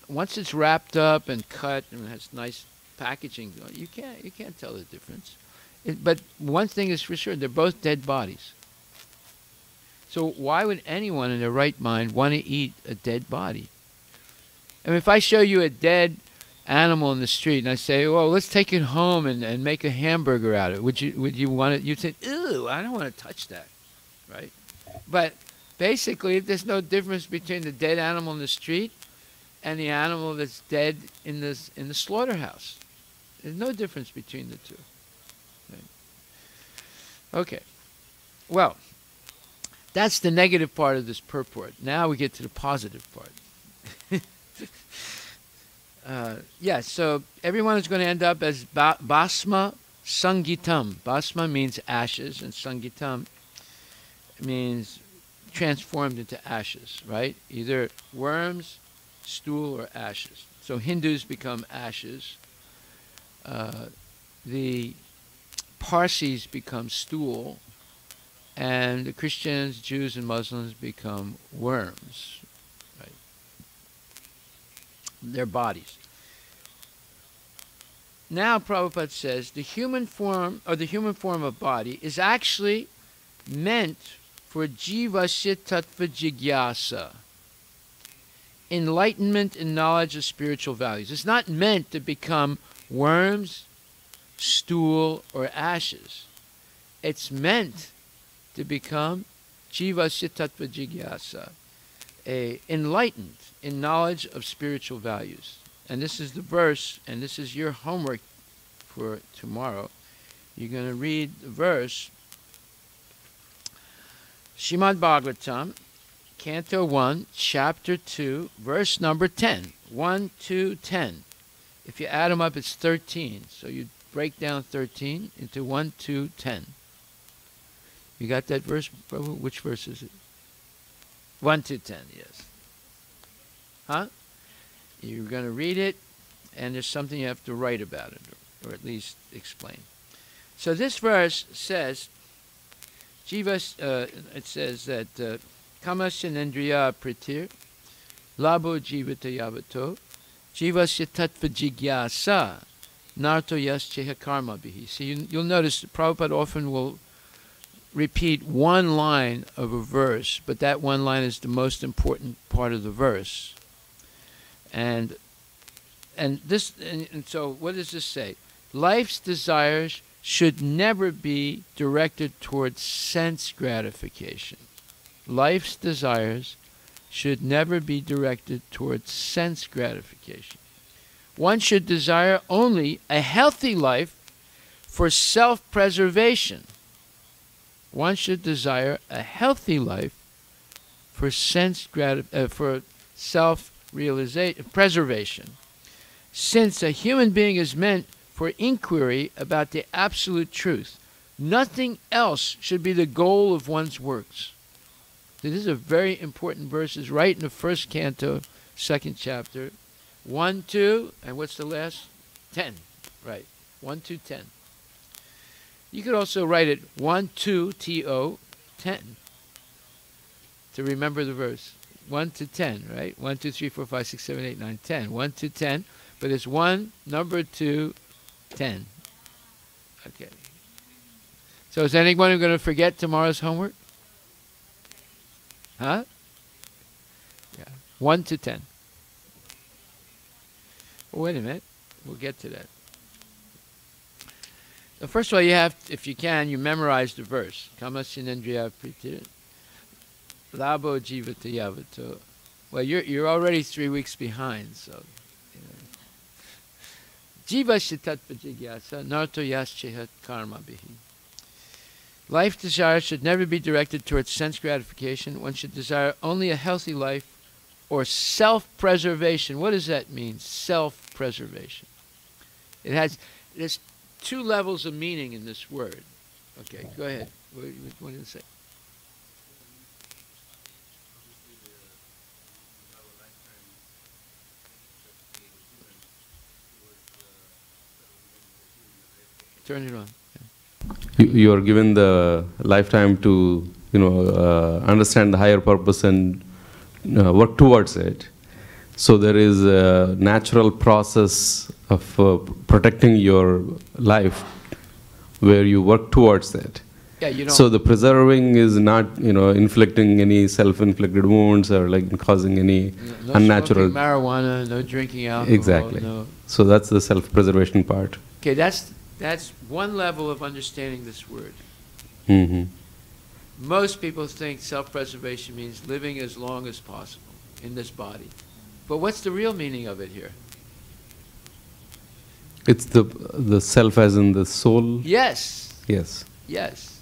Once it's wrapped up and cut and has nice packaging, you can't tell the difference. But one thing is for sure, they're both dead bodies. So why would anyone in their right mind want to eat a dead body? I mean, if I show you a dead animal in the street and I say, well, let's take it home and make a hamburger out of it, would you want it? You'd say, ew, I don't want to touch that, right? But basically, there's no difference between the dead animal in the street and the animal that's dead in the slaughterhouse. There's no difference between the two. Right? Okay. Well, that's the negative part of this purport. Now we get to the positive part. Yeah, so everyone is going to end up as Basma Sangitam. Basma means ashes, and Sangitam means transformed into ashes, right? Either worms, stool, or ashes. So Hindus become ashes. The Parsis become stool. And the Christians, Jews, and Muslims become worms, right? Their bodies. Now Prabhupada says the human form, or the human form of body, is actually meant for jivasya tattva jigyasa, enlightenment and knowledge of spiritual values. It's not meant to become worms, stool, or ashes. It's meant to become jivasya tattva jigyasa, enlightened in knowledge of spiritual values. And this is the verse, and this is your homework for tomorrow. You're going to read the verse, Srimad Bhagavatam, Canto 1, Chapter 2, verse number 10. 1, 2, 10. If you add them up, it's 13. So you break down 13 into 1, 2, 10. You got that verse, Prabhu? Which verse is it? 1 to 10, yes. Huh? You're going to read it, and there's something you have to write about it, or at least explain. So this verse says, it says that Kamasya Nendriya Pratir, Labo Jivata Yavato, Jivasya Tattva Jigyasa, Narto Yascheha Karma Bihi. So you'll notice that Prabhupada often will repeat one line of a verse, but that one line is the most important part of the verse. And so what does this say? Life's desires should never be directed towards sense gratification. Life's desires should never be directed towards sense gratification. One should desire only a healthy life for self-preservation. One should desire a healthy life for for self-realization, preservation, since a human being is meant for inquiry about the absolute truth. Nothing else should be the goal of one's works. This is a very important verse. It's right in the first canto, second chapter. 1, 2, and what's the last? 10. Right. 1, 2, 10. You could also write it 1, 2, T-O, 10. To remember the verse. 1 to 10, right? 1, 2, 3, 4, 5, 6, 7, 8, 9, 10. 1 to 10. But it's 1, number 2, 10. Okay. So is anyone going to forget tomorrow's homework? Huh? Yeah. 1 to 10. Well, wait a minute. We'll get to that. So first of all, you have, if you can, you memorize the verse. Kamasinendriya priti labo jivata yavato. Well, you're already 3 weeks behind, so. Jiva shitat pajigyasa narto yaschehat karma bihi. Life desire should never be directed towards sense gratification. One should desire only a healthy life or self-preservation. What does that mean, self-preservation? There's 2 levels of meaning in this word. Okay, go ahead. What did it say? Turn it on. You are given the lifetime to, understand the higher purpose and work towards it. So there is a natural process of protecting your life where you work towards it. Yeah, you don't. So the preserving is not, inflicting any self-inflicted wounds or like causing any no unnatural smoking marijuana, no drinking alcohol. Exactly. No. So that's the self-preservation part. Okay, that's one level of understanding this word. Mm-hmm. Most people think self-preservation means living as long as possible in this body. But what's the real meaning of it here? It's the self as in the soul? Yes. Yes. Yes.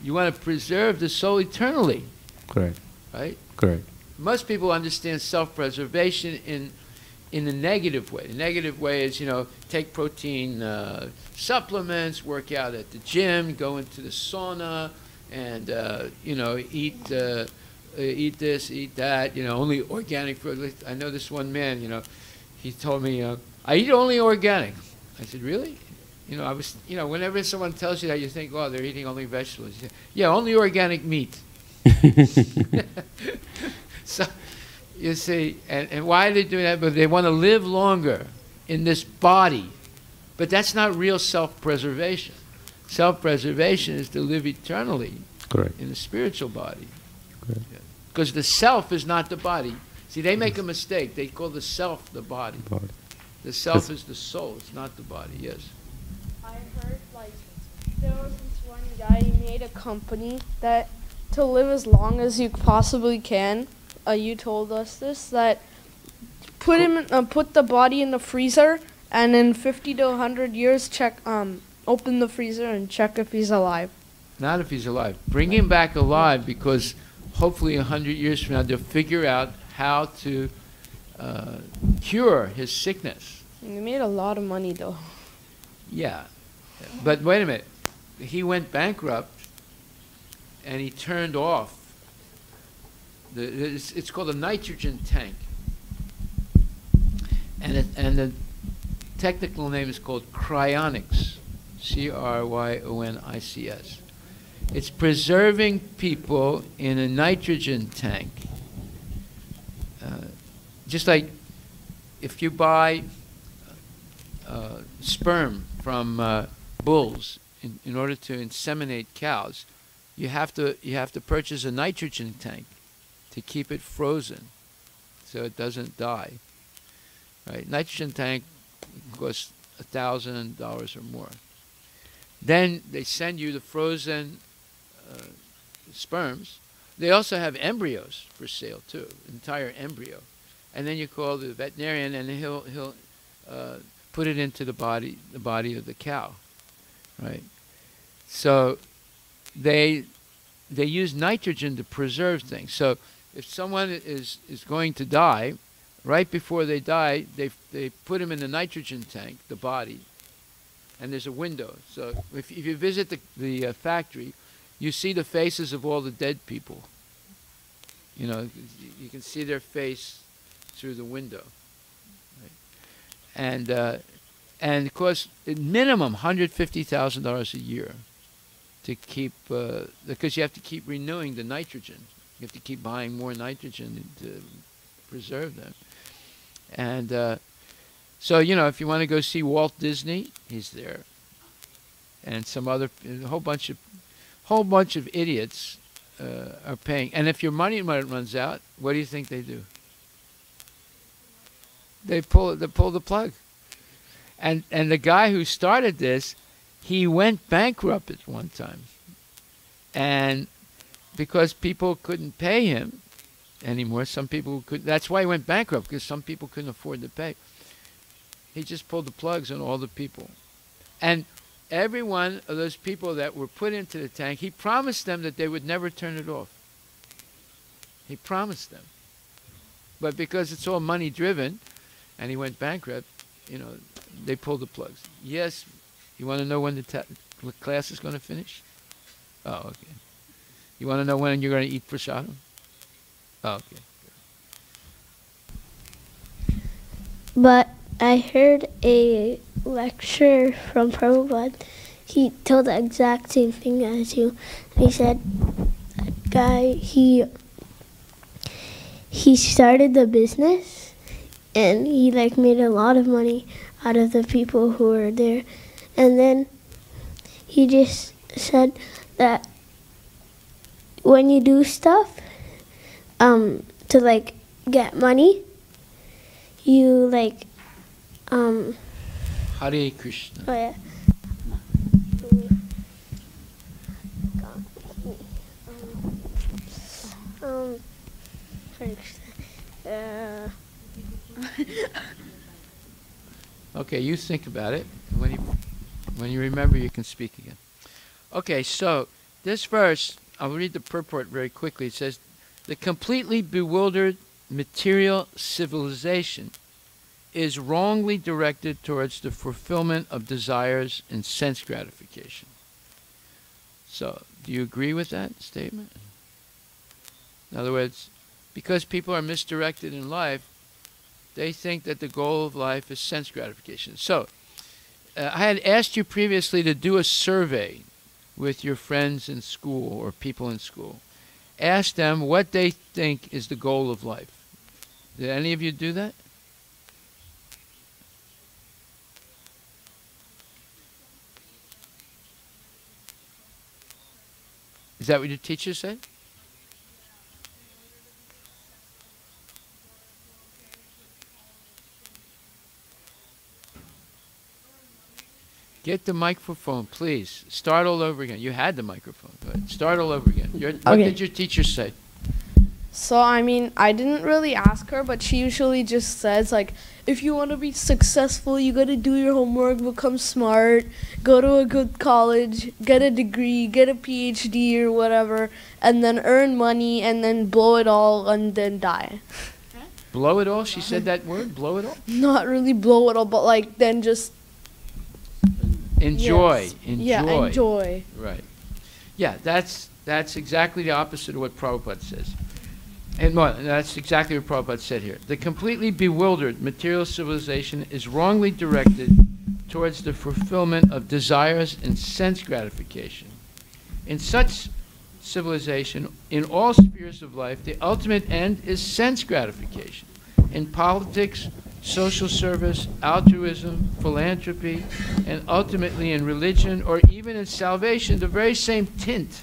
You want to preserve the soul eternally. Correct. Right? Correct. Most people understand self-preservation in the negative way. The negative way is, take protein supplements, work out at the gym, go into the sauna, and, eat this, eat that, only organic food. I know this one man, he told me, I eat only organic. I said, really? Whenever someone tells you that, you think, oh, they're eating only vegetables. You say, yeah, only organic meat. So, you see, and why are they doing that? But they want to live longer in this body. But that's not real self-preservation. Self-preservation is to live eternally. Correct. In the spiritual body. Correct. Because the self is not the body. See, they make a mistake. They call the self the body. The self is the soul. It's not the body. Yes. I heard, there was this one guy, he made a company that to live as long as you possibly can, you told us this, that put the body in the freezer, and in 50 to 100 years, open the freezer and check if he's alive. Not if he's alive. Bring him back alive, because hopefully 100 years from now they'll figure out how to cure his sickness. And they made a lot of money, though. Yeah. But wait a minute. He went bankrupt, and he turned off. It's called a nitrogen tank. And the technical name is called cryonics. Cryonics. It's preserving people in a nitrogen tank. Just like if you buy sperm from bulls in order to inseminate cows, you have to purchase a nitrogen tank to keep it frozen so it doesn't die. Right? Nitrogen tank costs $1,000 or more. Then they send you the frozen sperms. They also have embryos for sale too, entire embryo. And then you call the veterinarian, and he'll put it into the body of the cow, right? So they use nitrogen to preserve things. So if someone is going to die, right before they die, they put them in the nitrogen tank, the body, and there's a window. So if you visit the factory, you see the faces of all the dead people. You know, you can see their face through the window. Right? And of course, minimum $150,000 a year to keep, because you have to keep renewing the nitrogen. You have to keep buying more nitrogen to preserve them. And so, you know, if you want to go see Walt Disney, he's there. And some other, a whole bunch of idiots are paying. And if your money runs out, what do you think they do? They pull the plug. And the guy who started this, he went bankrupt at one time. And because people couldn't pay him anymore, some people could. That's why he went bankrupt, because some people couldn't afford to pay. He just pulled the plugs on all the people. And every one of those people that were put into the tank, he promised them that they would never turn it off. He promised them. But because it's all money driven, and he went bankrupt, you know, they pulled the plugs. Yes, you want to know when the class is going to finish? Oh, okay. You want to know when you're going to eat prasadam? Oh, okay. But I heard a lecture from Prabhupada. He told the exact same thing as you. He said that guy, he started the business and he like made a lot of money out of the people who were there. And then he just said that when you do stuff to like get money, you like Hare Krishna. Oh yeah. Hare Krishna. Okay, you think about it. When you remember, you can speak again. Okay, so this verse, I'll read the purport very quickly. It says, the completely bewildered material civilization is wrongly directed towards the fulfillment of desires and sense gratification. So, do you agree with that statement? In other words, because people are misdirected in life, they think that the goal of life is sense gratification. So, I had asked you previously to do a survey with your friends in school or people in school. Ask them what they think is the goal of life. Did any of you do that? Is that what your teacher said? Get the microphone, please. Start all over again. You had the microphone. But start all over again. What did your teacher say? So, I mean, I didn't really ask her, but she usually just says, like, if you want to be successful, you got to do your homework, become smart, go to a good college, get a degree, get a PhD or whatever, and then earn money, and then blow it all, and then die. Blow it all? She said that word? Blow it all? Not really blow it all, but, like, then just... Enjoy. Yes. Enjoy. Yeah, enjoy. Right. Yeah, that's exactly the opposite of what Prabhupada says. And well, that's exactly what Prabhupada said here. The completely bewildered material civilization is wrongly directed towards the fulfillment of desires and sense gratification. In such civilization, in all spheres of life, the ultimate end is sense gratification. In politics, social service, altruism, philanthropy, and ultimately in religion or even in salvation, the very same tint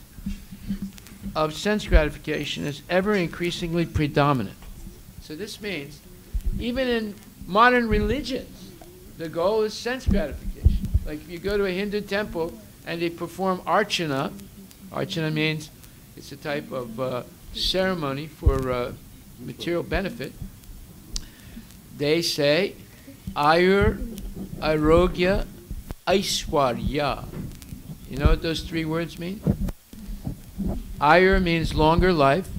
of sense gratification is ever increasingly predominant. So this means even in modern religions, the goal is sense gratification. Like if you go to a Hindu temple and they perform archana, archana means it's a type of ceremony for material benefit. They say, Ayur, Arogya, Aishwarya. You know what those three words mean? Ayur means longer life.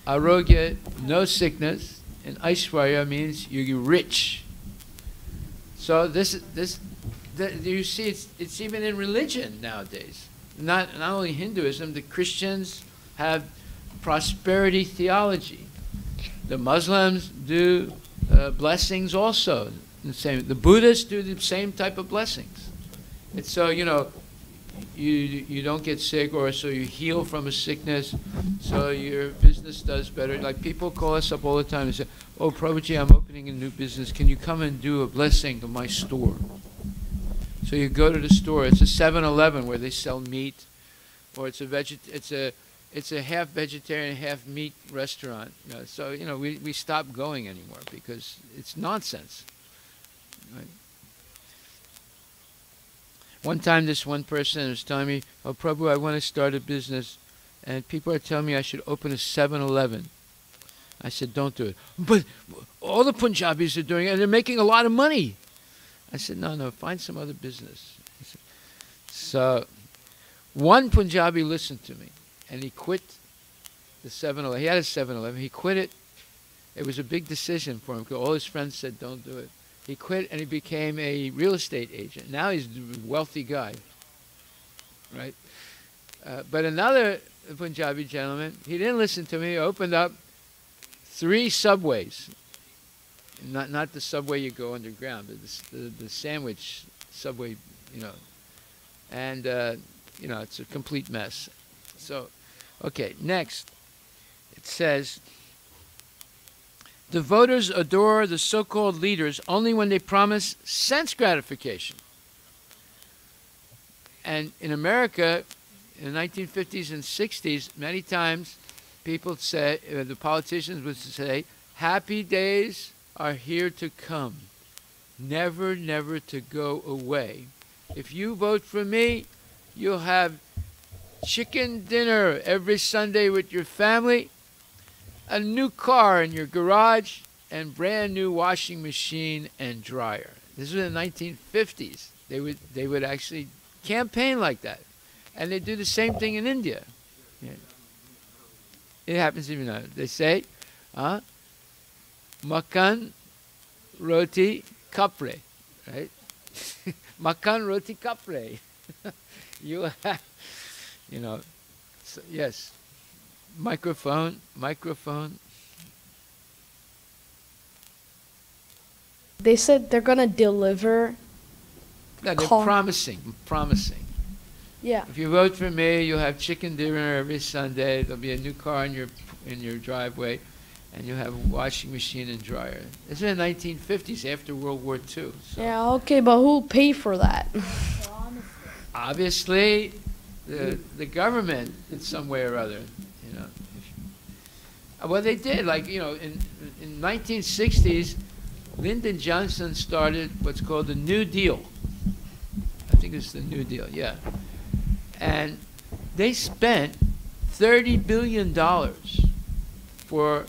arogya, no sickness, and Aishwarya means you're rich. So you see, it's even in religion nowadays. Not only Hinduism, the Christians have prosperity theology. The Muslims do blessings also. The Buddhists do the same type of blessings. It's so, you don't get sick, or so you heal from a sickness, so your business does better. Like people call us up all the time and say, "Oh, Prabhuji, I'm opening a new business. Can you come and do a blessing to my store?" So you go to the store. It's a 7-Eleven where they sell meat, or it's a half vegetarian, half meat restaurant. So we stopped going anymore because it's nonsense. Right? One time, this one person was telling me, "Oh, Prabhu, I want to start a business, and people are telling me I should open a 7-Eleven." I said, "Don't do it." "But all the Punjabis are doing it, and they're making a lot of money." I said, No, find some other business. So one Punjabi listened to me, and he quit the 7-Eleven. He had a 7-Eleven. He quit it. It was a big decision for him because all his friends said, "Don't do it." He quit, and he became a real estate agent. Now he's a wealthy guy, right? But another Punjabi gentleman, he didn't listen to me. He opened up 3 subways. Not the subway you go underground, but the sandwich subway, And, it's a complete mess. So, okay, next. It says, the voters adore the so-called leaders only when they promise sense gratification. And in America, in the 1950s and 60s, many times people say, the politicians would say, happy days are here to come, never, never to go away. If you vote for me, you'll have chicken dinner every Sunday with your family, a new car in your garage, and brand new washing machine and dryer. This was in the 1950s. They would actually campaign like that. And they do the same thing in India. Yeah. It happens even now. They say, Makan roti kapre, right? Makan roti kapre. You have, so, yes. Microphone. They said they're going to deliver. No, they're promising. Yeah. If you vote for me, you'll have chicken dinner every Sunday. There'll be a new car in your driveway, and you'll have a washing machine and dryer. This is in the 1950s, after World War II. So. Yeah, okay, but who'll pay for that? Obviously, the government in some way or other. Well, they did. Like, in 1960s, Lyndon Johnson started what's called the New Deal. I think it's the New Deal, yeah. And they spent $30 billion for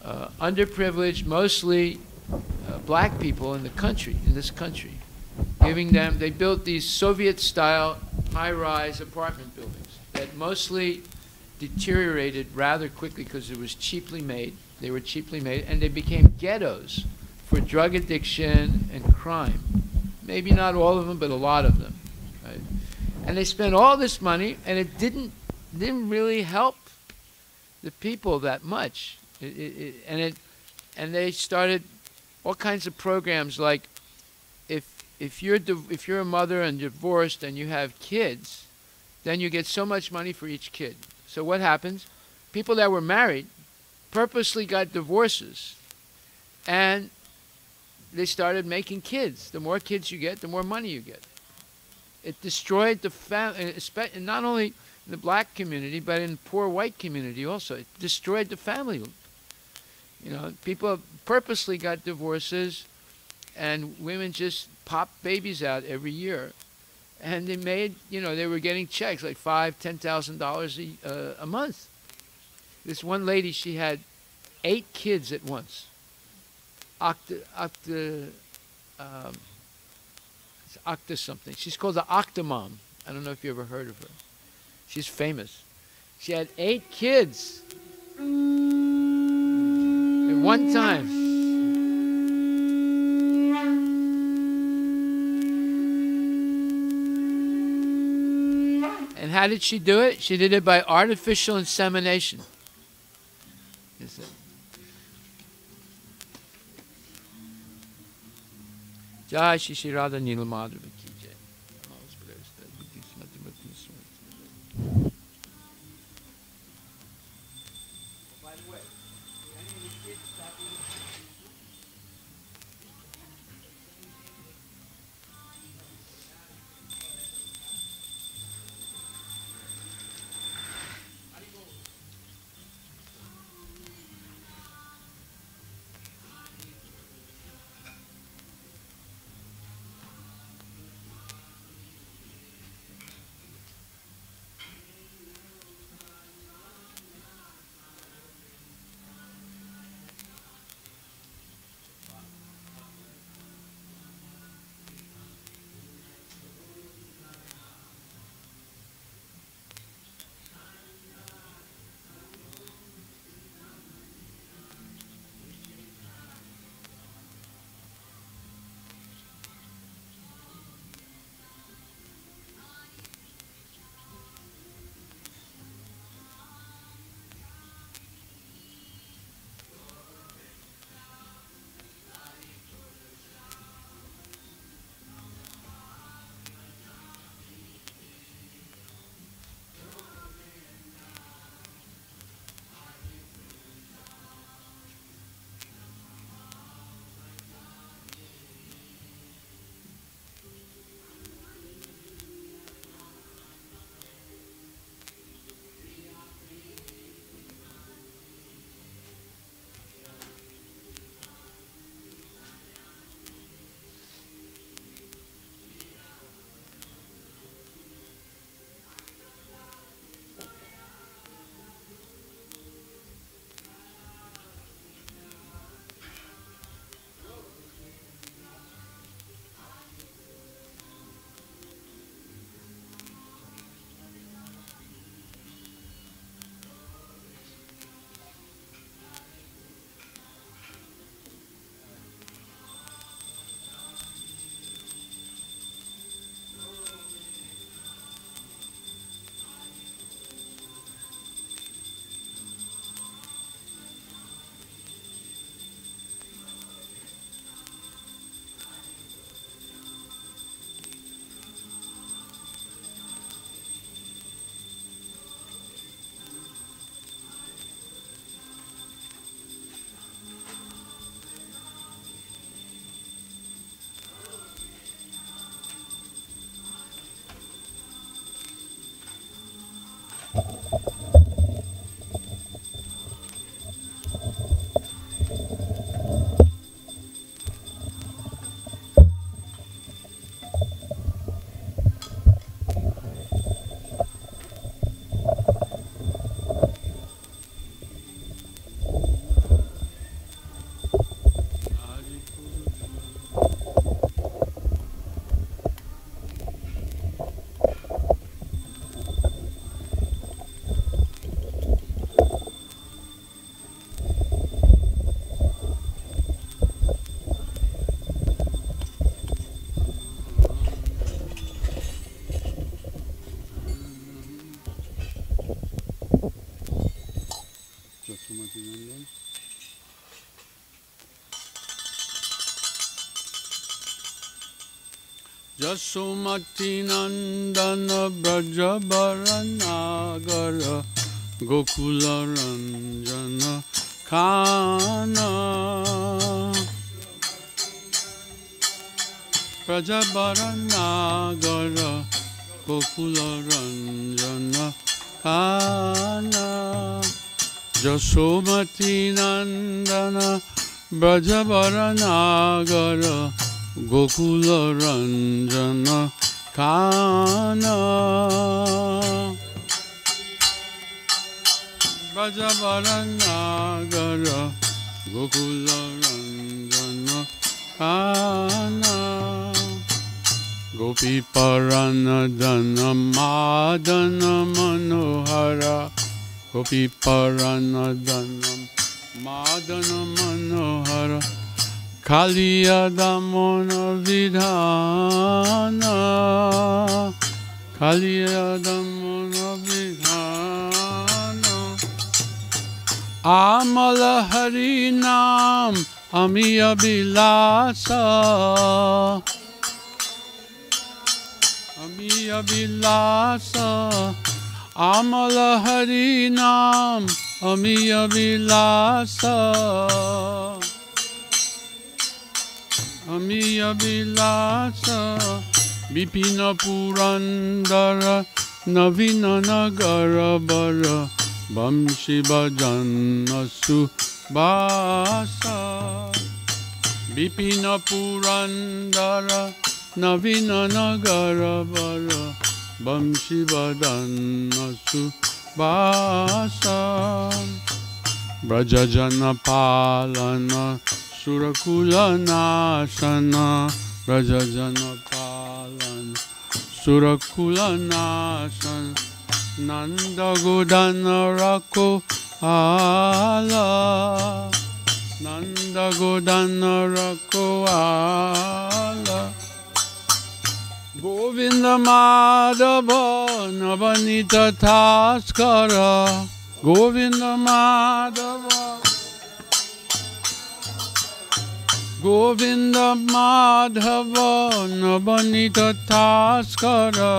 underprivileged, mostly black people in this country, giving them, they built these Soviet-style high-rise apartment buildings that mostly deteriorated rather quickly because it was cheaply made. They were cheaply made, and they became ghettos for drug addiction and crime. Maybe not all of them, but a lot of them. Right? And they spent all this money, and it didn't really help the people that much. And they started all kinds of programs like, if you're a mother and divorced and you have kids, then you get so much money for each kid. So what happens? People that were married purposely got divorces, and they started making kids. The more kids you get, the more money you get. It destroyed the family, not only in the black community, but in the poor white community also. It destroyed the family. People purposely got divorces, and women just popped babies out every year. And they made, they were getting checks like $5,000, $10,000 a month. This one lady, she had 8 kids at once. Octa something. She's called the Octa Mom. I don't know if you ever heard of her. She's famous. She had 8 kids. one time. And how did she do it? She did it by artificial insemination. Is it? Jai Shri Shri Radha Nila Madhava Ki Jai. By the way, any of the kids stop eating? Jasumati Nandana Brajabaranagara Gokula Ranjana Kana Brajabaranagara Gokula Ranjana Kana Jasumati Nandana Brajabaranagara Gokula Ranjana Kana Brajabaranagara Gokula Ranjana Kana Gopi Paranadana Madana Manohara Gopi Paranadana Madana Manohara Manohara Kaliya Damona Vidhana Kaliya Damona Vidhana Amala Harinam Amiya Bilasa Amiya Bilasa Amala Harinam Amiya Bilasa Amiya Bilasa Vipina Purandara Navina Nagara Bara Bamshi Bhajana Subhasa Vipina Purandara Navina Nagara Bara Bamshi Bhajana Subhasa Brajajana Palana Surakula Nashana Brajajana Palana Surakula Nashana Nanda Godana Rako Ala Nanda Godana Rako Ala Govinda Madhava Navanita Taskara Govinda Madhava Govinda Madhava Navanita Taskara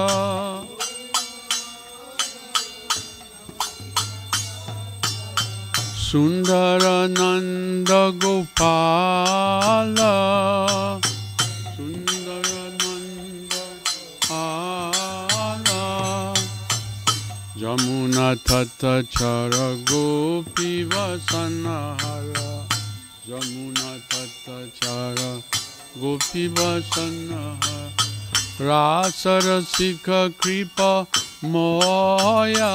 Sundara Nanda Gopala Sundara Nanda Gopala Jamuna Tata Chara Gopi Vasanahara Jamuna Tata Chara Gopi Vasanahara Rasara Sikha Kripa Moya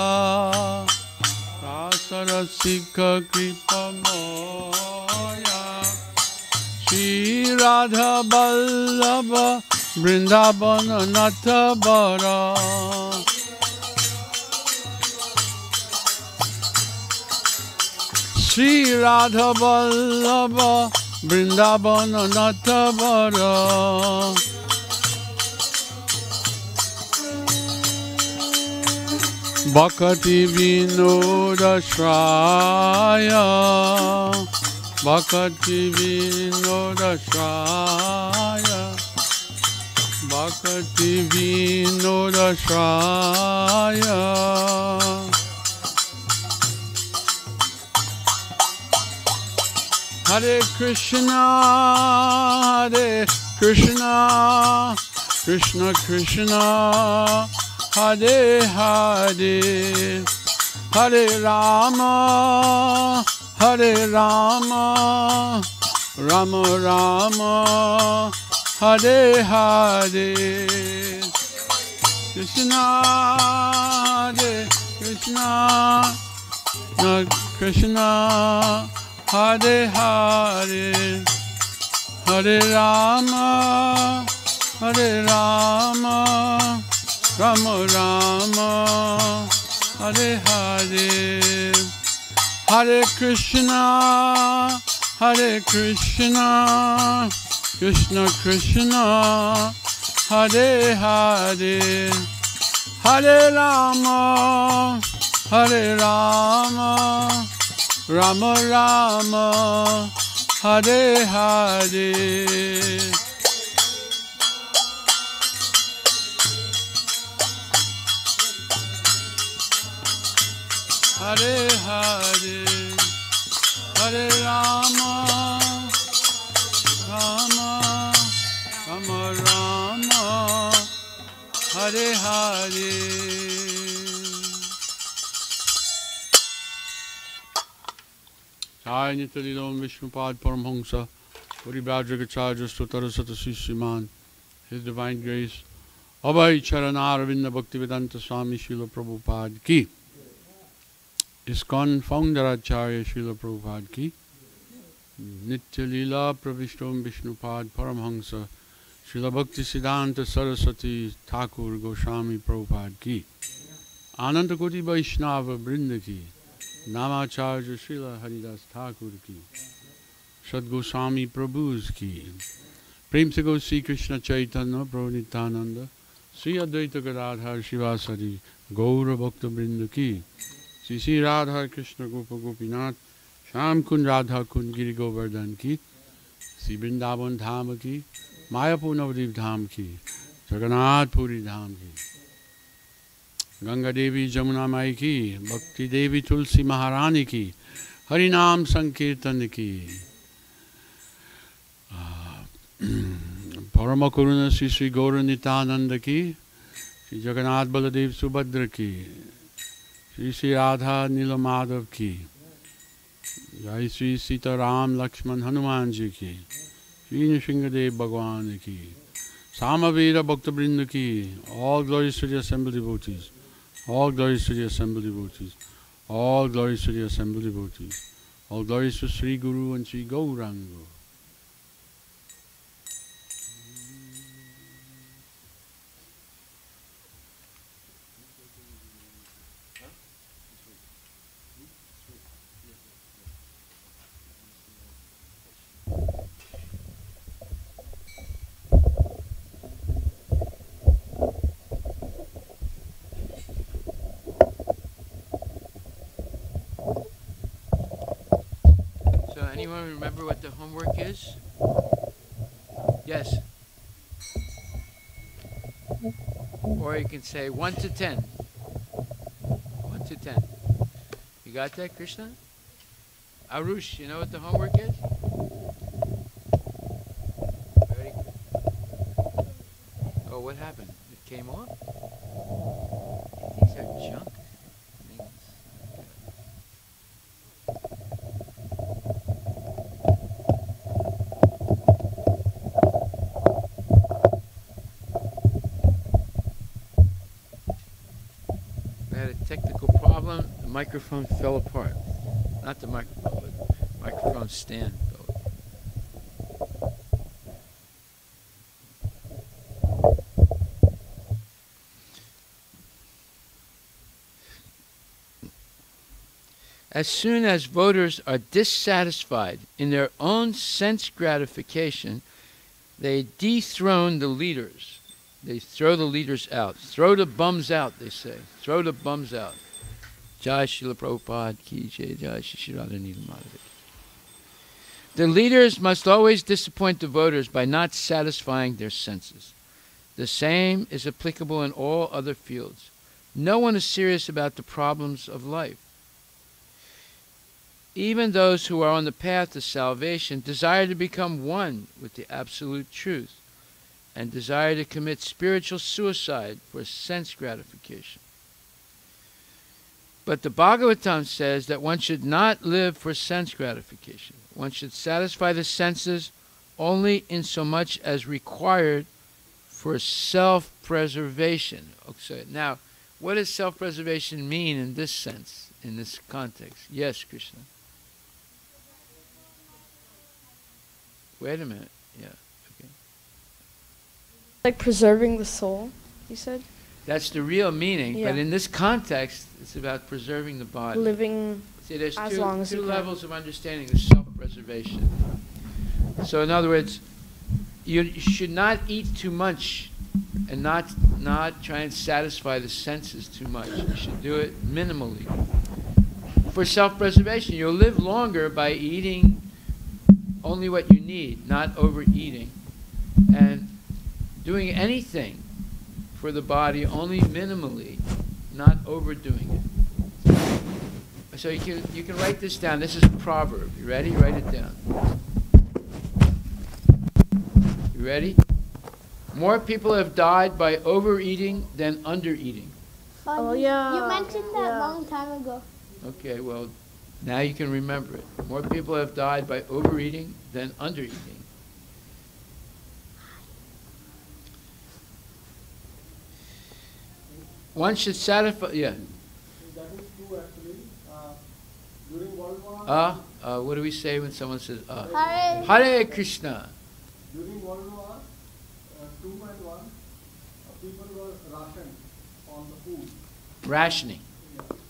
Rasarasika Kripa Moya Shri Radha Vallabha Vrindavana Nathabara Shri Radha Vallabha Vrindavana Nathabara Bhakti Vinoda Shraya Bhakti Vinoda Shraya Bhakti Vinoda Shraya Hare Krishna Krishna Krishna Hare Hare Hare Rama Rama Rama Hare Hare Krishna Hare Krishna Krishna Hare Hare Hare Rama Rama Rama Hare Hare Hare Krishna Krishna Krishna Hare Hare Hare Rama Rama Rama Hare Hare Hare Hare Hare Rama Rama Rama Hare Hare Jai Nityalilom Vishnupad Paramhamsa Paribhajragacharya Sutarasata Sishiman His Divine Grace Abhay Charanaravinda Bhaktivedanta Swami Srila Prabhupada Ki ISKCON Founder Acharya Srila Prabhupada Ki Nitya Leela Pravishtom Vishnupad Paramhamsa Srila Bhakti Siddhanta Saraswati Thakur Goswami Prabhupada Ki Ananta Koti Vaishnava Vrinda Ki Namacharya Srila Harivilas Thakur Ki Sadgoswami Prabhu's ki. Prem se go Sri Krishna Chaitanya Prabhu Nityananda Sri Advaita Gadadhar Shivasari Gaura Bhakta Vrinda ki. Sri Sri Radha Krishna Gopa Gopinath Sham Kun Radha Kun Giri Govardhan ki. Sri Vrindavan Dham ki. Mayapur Navadip Dham ki. Jagannath Puri Dham ki. Ganga Devi Jamuna Mai ki. Bhakti Devi Tulsi Maharani ki. Harinam Sankirtan ki. Parama Karuna Sri Sri Gaura Nityananda ki. Sri Jagannath Baladev Subhadra ki. Sri Sri Radha Nilamadav ki. Jai Sri Sita Ram Lakshman Hanuman ji ki. Sri Nrsingadev Bhagwan ki. Samaveda Bhakta Vrinda ki. All glories to the assembled devotees. All glories to the assembled devotees. All glories to the assembled devotees. All glories to Sri Guru and Sri Gauranga. Anyone remember what the homework is? Yes. Or you can say 1 to 10. 1 to 10. You got that, Krishna? Arush, you know what the homework is? Ready? Oh, what happened? It came off? These are junk. Technical problem, the microphone fell apart. Not the microphone, but the microphone stand fell apart. As soon as voters are dissatisfied in their own sense gratification, they dethrone the leaders. They throw the leaders out. Throw the bums out, they say. Throw the bums out. Jai Srila Prabhupada ki jai, Jai Shri Radha Madhava. The leaders must always disappoint the voters by not satisfying their senses. The same is applicable in all other fields. No one is serious about the problems of life. Even those who are on the path to salvation desire to become one with the absolute truth, and desire to commit spiritual suicide for sense gratification. But the Bhagavatam says that one should not live for sense gratification. One should satisfy the senses only in so much as required for self-preservation. Okay, now, what does self-preservation mean in this sense, in this context? Yes, Krishna. Wait a minute. Yeah. Like preserving the soul, you said? That's the real meaning, Yeah. but in this context, it's about preserving the body. Living See, there's as long as two you can. levels of understanding of self-preservation. So in other words, you should not eat too much and not try and satisfy the senses too much. You should do it minimally. For self-preservation, you'll live longer by eating only what you need, not overeating. And doing anything for the body only minimally, not overdoing it. So you can write this down. This is a proverb. You ready? Write it down. You ready? More people have died by overeating than undereating. Oh, yeah. You mentioned that long time ago. Okay, well, now you can remember it. More people have died by overeating than undereating. One should satisfy, yeah. That is true actually. During World War, What do we say when someone says, Hare. Hare Krishna. during World War II and I, people were rationed on the food. Rationing.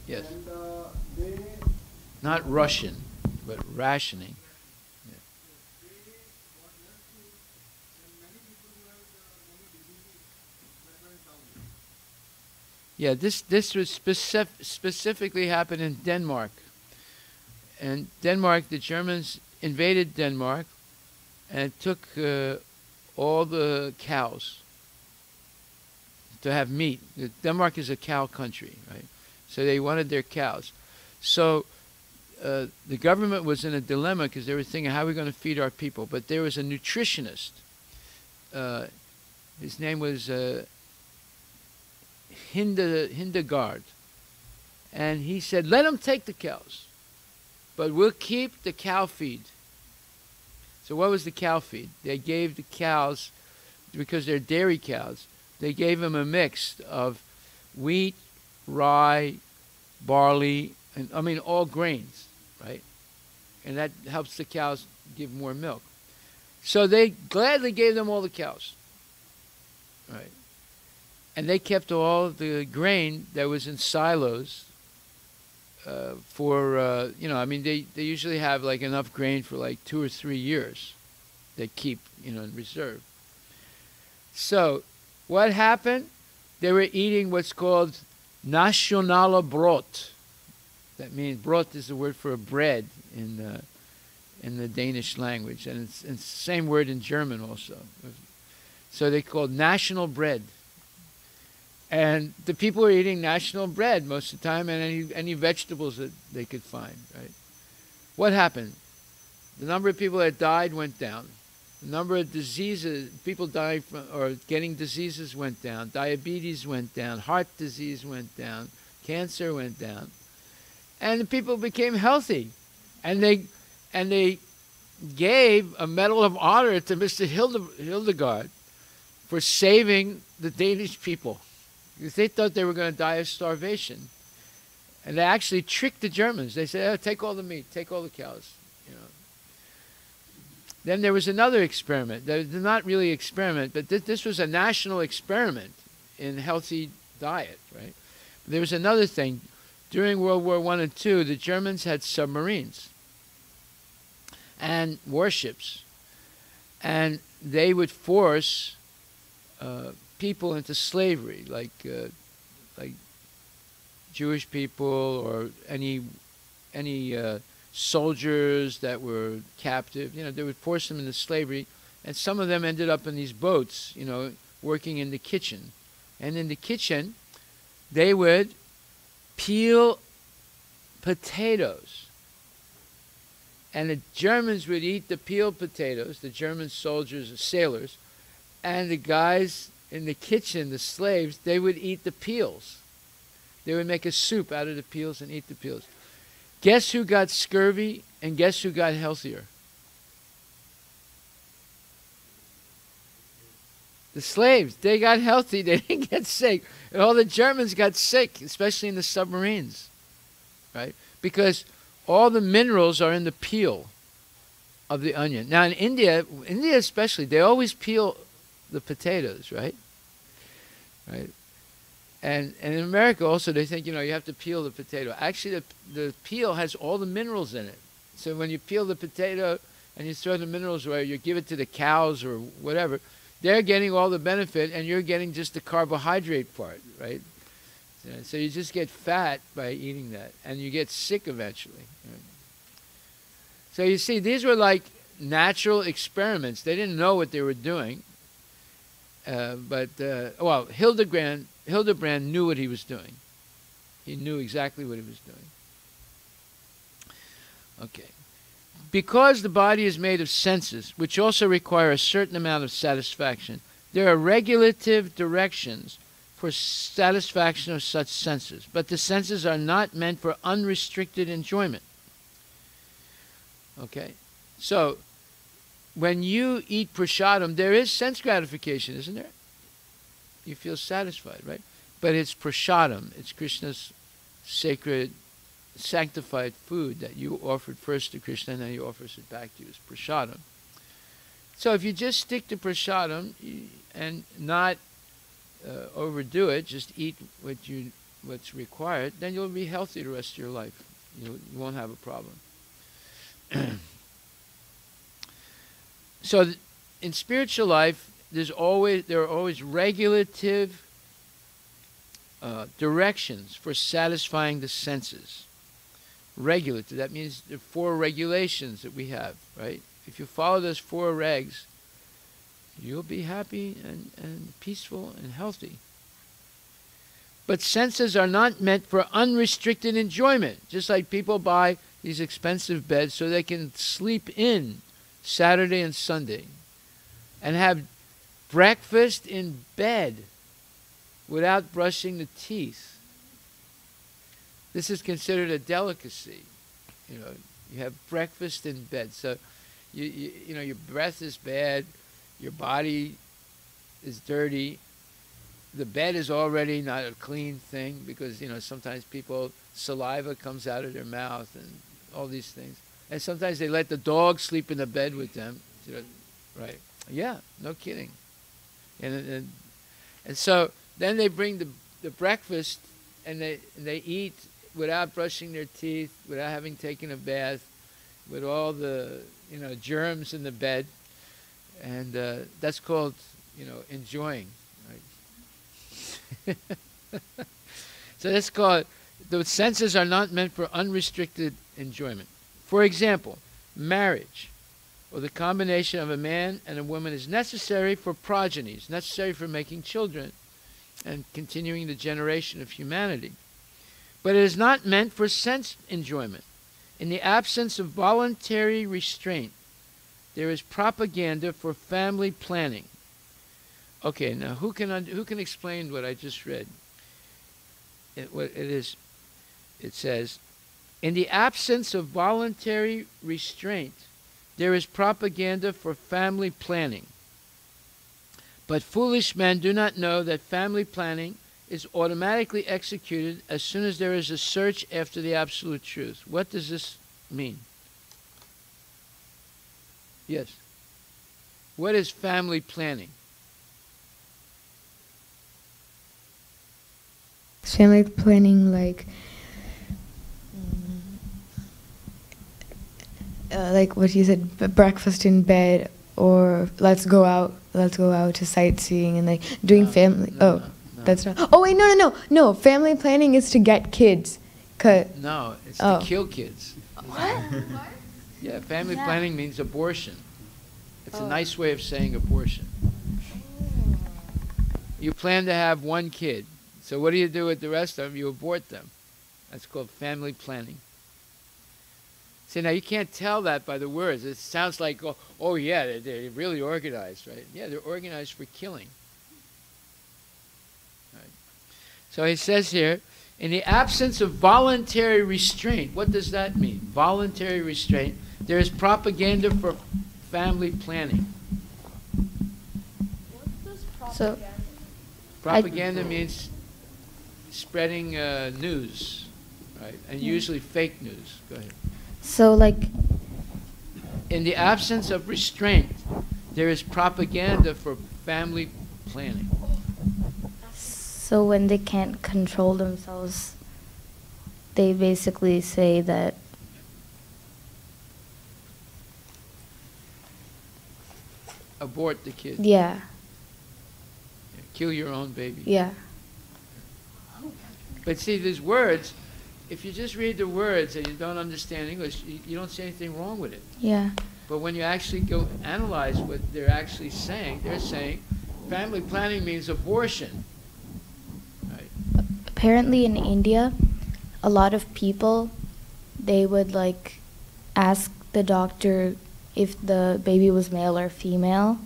Yeah. Yes. And they Not Russian, but rationing. Yeah, this was specifically happened in Denmark. And Denmark, the Germans invaded Denmark and took all the cows to have meat. Denmark is a cow country, right? So they wanted their cows. So the government was in a dilemma because they were thinking, how are we going to feed our people? But there was a nutritionist. His name was Hindegard. And he said, let them take the cows, but we'll keep the cow feed. So what was the cow feed? They gave the cows, because they're dairy cows, they gave them a mix of wheat, rye, barley, and I mean all grains, right? And that helps the cows give more milk. So they gladly gave them all the cows, right? And they kept all the grain that was in silos for, you know, I mean, they usually have like enough grain for like 2 or 3 years. They keep, you know, in reserve. So what happened? They were eating what's called nationale brot. That means brot is the word for a bread in the Danish language, and it's the same word in German also. So they called national bread. And the people were eating national bread most of the time, and any vegetables that they could find, right? What happened? The number of people that died went down. The number of diseases, people dying from, or getting diseases went down. Diabetes went down. Heart disease went down. Cancer went down. And the people became healthy. And they gave a Medal of Honor to Mr. Hildegard for saving the Danish people. Because they thought they were going to die of starvation. And they actually tricked the Germans. They said, oh, take all the meat, take all the cows, you know. Then there was another experiment. They're not really experiment, but this was a national experiment in healthy diet, right? There was another thing. During World War I and II, the Germans had submarines and warships. And they would force people into slavery, like Jewish people or any soldiers that were captive. You know, they would force them into slavery, and some of them ended up in these boats, you know, working in the kitchen. And in the kitchen, they would peel potatoes. And the Germans would eat the peeled potatoes, the German soldiers and sailors, and the guys in the kitchen, the slaves, they would eat the peels. They would make a soup out of the peels and eat the peels. Guess who got scurvy and guess who got healthier? The slaves. They got healthy. They didn't get sick. And all the Germans got sick, especially in the submarines, right? Because all the minerals are in the peel of the onion. Now in India especially, they always peel the potatoes, right? Right? And in America also, they think, you know, you have to peel the potato. Actually, the peel has all the minerals in it. So when you peel the potato and you throw the minerals away, you give it to the cows or whatever, they're getting all the benefit and you're getting just the carbohydrate part, right? So you just get fat by eating that, and you get sick eventually. Right? So you see, these were like natural experiments. They didn't know what they were doing. Well, Hildebrand knew what he was doing. He knew exactly what he was doing. Okay. Because the body is made of senses, which also require a certain amount of satisfaction, there are regulative directions for satisfaction of such senses. But the senses are not meant for unrestricted enjoyment. Okay? So, when you eat prasadam, there is sense gratification, isn't there? You feel satisfied, right? But it's prasadam. It's Krishna's sacred, sanctified food that you offered first to Krishna and then he offers it back to you as prasadam. So if you just stick to prasadam and not overdo it, just eat what's required, then you'll be healthy the rest of your life. You won't have a problem. So in spiritual life, there are always regulative directions for satisfying the senses. Regulative, that means the 4 regulations that we have, right? If you follow those 4 regs, you'll be happy and peaceful and healthy. But senses are not meant for unrestricted enjoyment. Just like people buy these expensive beds so they can sleep in Saturday and Sunday and have breakfast in bed without brushing the teeth. This is considered a delicacy. You know, you have breakfast in bed. So, you know, your breath is bad, your body is dirty, the bed is already not a clean thing because, you know, sometimes people, saliva comes out of their mouth and all these things. And sometimes they let the dog sleep in the bed with them. You know, right. Yeah, no kidding. And so then they bring the breakfast and they eat without brushing their teeth, without having taken a bath, with all the, you know, germs in the bed. And that's called, you know, enjoying. Right? So that's called, the senses are not meant for unrestricted enjoyment. For example, marriage, or the combination of a man and a woman, is necessary for progenies, necessary for making children and continuing the generation of humanity. But it is not meant for sense enjoyment. In the absence of voluntary restraint, there is propaganda for family planning. Okay, now who can explain what I just read? It says, in the absence of voluntary restraint, there is propaganda for family planning. But foolish men do not know that family planning is automatically executed as soon as there is a search after the absolute truth. What does this mean? Yes. What is family planning? Family planning, like what you said, breakfast in bed, or let's go out to sightseeing, and like doing family. No. That's not. Oh wait, no. Family planning is to get kids. No, it's to kill kids. What? Yeah, family planning means abortion. It's a nice way of saying abortion. You plan to have 1 kid. So what do you do with the rest of them? You abort them. That's called family planning. See, now you can't tell that by the words. It sounds like, oh yeah, they're really organized, right? Yeah, they're organized for killing. Right. So he says here, in the absence of voluntary restraint, what does that mean? Voluntary restraint. There is propaganda for family planning. What does propaganda So, Propaganda means spreading news, right? And usually fake news. Go ahead. So, like, In the absence of restraint, there is propaganda for family planning. so when they can't control themselves, they basically say that Abort the kid. yeah, Kill your own baby. yeah. But see, these words, if you just read the words and you don't understand English, you don't see anything wrong with it. Yeah. But when you actually go analyze what they're actually saying, they're saying family planning means abortion. Right? Apparently in India, a lot of people, they would like ask the doctor if the baby was male or female.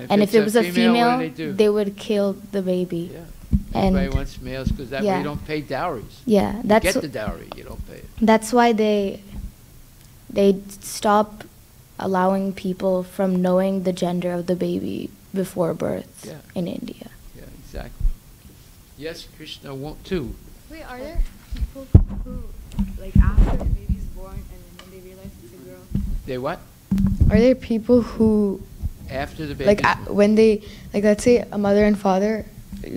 And if it was a female, what do? they would kill the baby. Yeah. And Everybody wants males because that way you don't pay dowries. yeah, You that's get the dowry, you don't pay it. that's why they stop allowing people from knowing the gender of the baby before birth Yeah. in India. Yeah, exactly. Yes, Krishna won't too. Wait, are there people who, like, after the baby's born and then when they realize it's a girl? They what? Are there people who, After the baby. like, when they, like, let's say a mother and father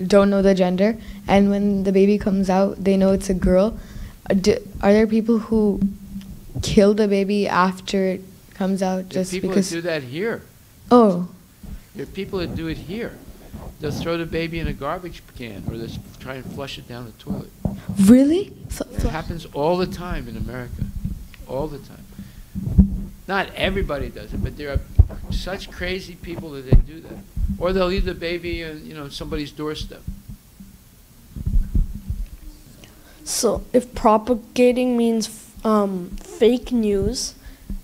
don't know the gender, and when the baby comes out, they know it's a girl. Are there people who kill the baby after it comes out There are just people because? that do that here. Oh, There are people that do it here. They'll throw the baby in a garbage can, or they'll try and flush it down the toilet. Really? It happens all the time in America. All the time. Not everybody does it, but there are such crazy people that they do that. Or they'll leave the baby on somebody's doorstep. So if propagating means fake news.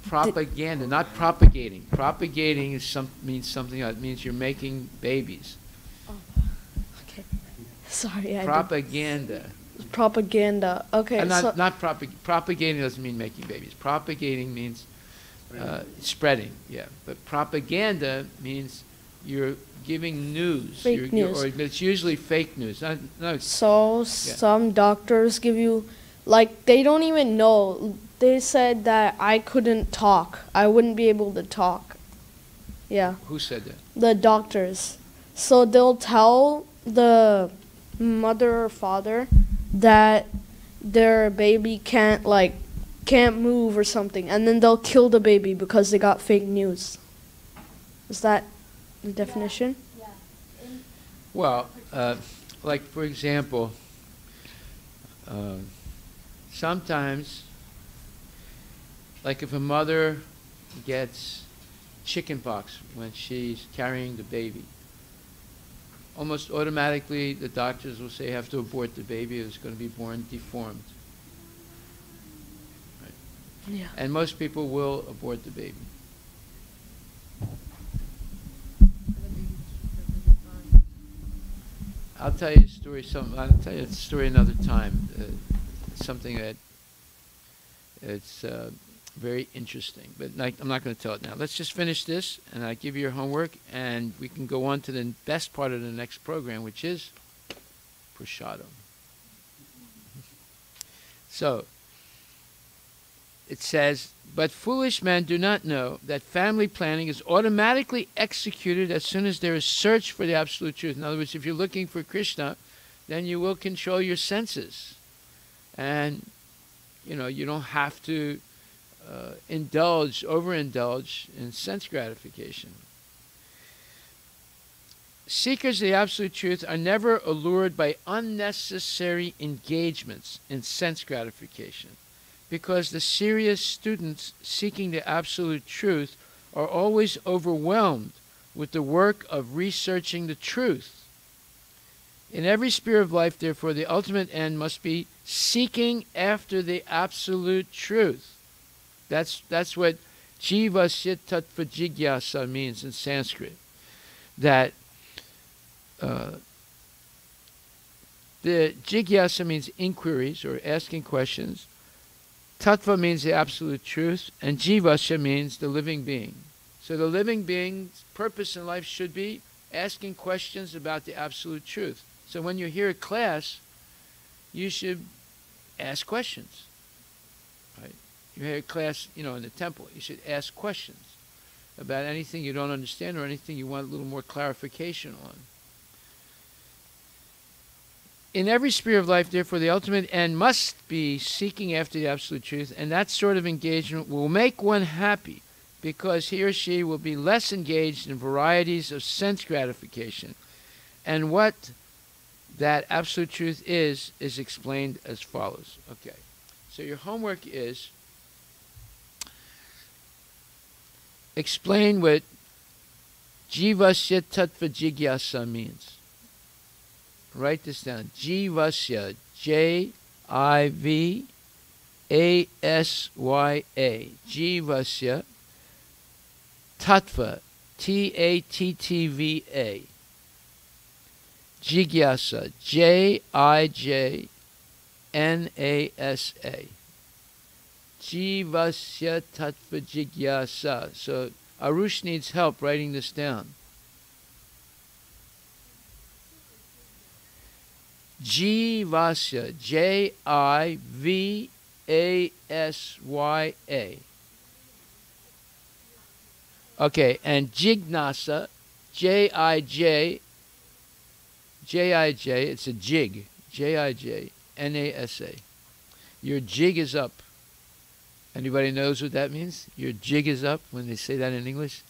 Propaganda, not propagating. Propagating means something else. It means you're making babies. Oh, okay. Sorry. Propaganda. Propaganda. Okay. Propagating doesn't mean making babies. Propagating means spreading. Yeah. But propaganda means you're giving news. Fake news. Or it's usually fake news. Some doctors give you, they don't even know. They said that I couldn't talk. I wouldn't be able to talk. Yeah. Who said that? The doctors. So they'll tell the mother or father that their baby can't move or something, and then they'll kill the baby because they got fake news. Is that the definition? Yeah. Well, for example, sometimes, if a mother gets chickenpox when she's carrying the baby, almost automatically the doctors will say you have to abort the baby. It's going to be born deformed. Right? Yeah. And most people will abort the baby. I'll tell you a story. I'll tell you a story another time. Something that it's very interesting, but I'm not going to tell it now. Let's just finish this, and I give you your homework, and we can go on to the best part of the next program, which is Prasadam. So it says, but foolish men do not know that family planning is automatically executed as soon as there is search for the absolute truth. In other words, if you're looking for Krishna, then you will control your senses. And, you don't have to overindulge in sense gratification. Seekers of the absolute truth are never allured by unnecessary engagements in sense gratification, because the serious students seeking the absolute truth are always overwhelmed with the work of researching the truth. In every sphere of life, therefore, the ultimate end must be seeking after the absolute truth. That's what jivasya tattva jigyasa means in Sanskrit. That the jigyasa means inquiries or asking questions. Tattva means the absolute truth, and jivasya means the living being. So the living being's purpose in life should be asking questions about the absolute truth. So when you hear a class, you should ask questions. Right? You hear a class, in the temple, you should ask questions about anything you don't understand or anything you want a little more clarification on. In every sphere of life, therefore, the ultimate end must be seeking after the absolute truth, and that sort of engagement will make one happy, because he or she will be less engaged in varieties of sense gratification. And what that absolute truth is explained as follows. Okay, so your homework is explain what jivasya tattva jigyasa means. Write this down. Jivasya, J-I-V-A-S-Y-A. Jivasya, tattva, T-A-T-T-V-A. Jigyasa, J-I-J-N-A-S-A. Jivasya tattva jigyasa. So Arush needs help writing this down. Jivasya, J-I-V-A-S-Y-A. Okay, and Jignasa, J-I-J, it's a jig, J-I-J-N-A-S-A. Your jig is up. Anybody knows what that means? Your jig is up when they say that in English?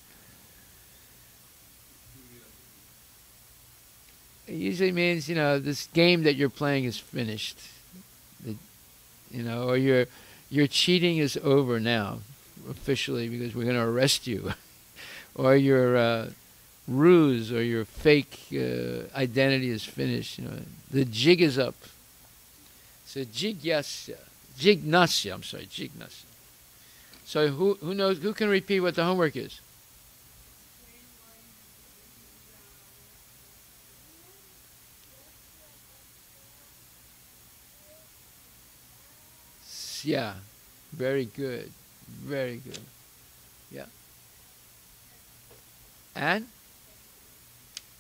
It usually means, this game that you're playing is finished. Or your cheating is over now, officially, because we're going to arrest you. Or your ruse or your fake identity is finished. The jig is up. So jignasya. So who knows? Who can repeat what the homework is? Yeah, very good, very good. Yeah. And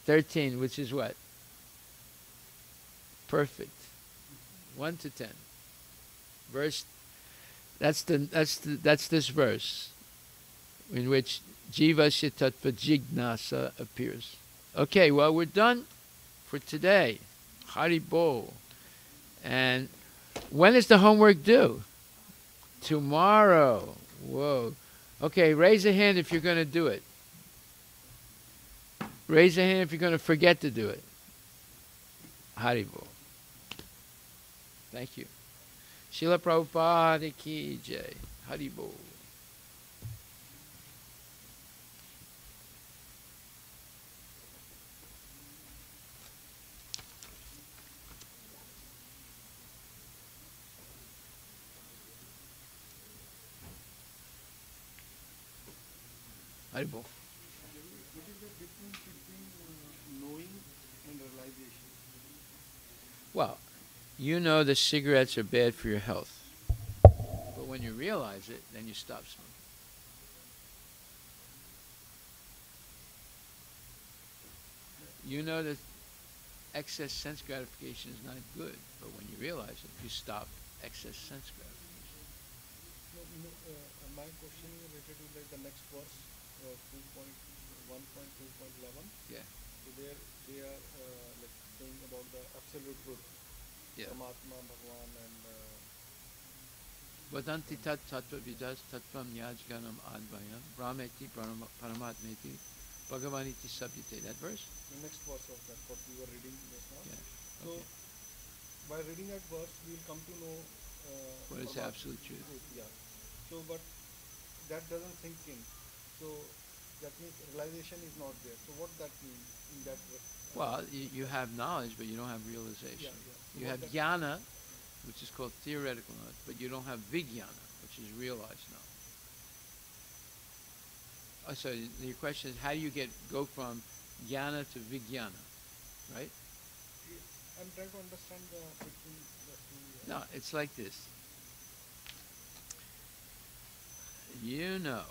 13, which is what? Perfect. 1 to 10. Verse. That's this verse, in which Jivasya Tattva Jignasa appears. Okay, well, we're done for today. Haribol. And when is the homework due? Tomorrow. Whoa. Okay, raise a hand if you're going to do it. Raise a hand if you're going to forget to do it. Haribol. Thank you. Srila Prabhupada ki jai. Haribol. Haribol. What is the difference between knowing and realization? Well, you know the cigarettes are bad for your health. But when you realize it, then you stop smoking. You know that excess sense gratification is not good, but when you realize it, you stop excess sense gratification. My question is related to the next verse, 2.1.2.11. Yeah. So there they are saying about the absolute truth, Yeah. Paramatma, Bhagwan, and Vadanti tat tattva vidas tattvam yajganam advayam brahmeti paramatmeti bhagavaniti sabhyate. That verse? the next verse of that what we were reading just now. Yeah. So Okay. by reading that verse, we will come to know What is about absolute truth? Yeah. So, but that doesn't sink in. So that means realization is not there. So what that means in that verse? Well, you have knowledge, but you don't have realization. Yeah, yeah. So You what have that- jnana, which is called theoretical knowledge, but you don't have vijnana, which is realized knowledge. So your question is, how do you go from jnana to vijnana, right? I'm trying to understand between the two. No, it's like this. You know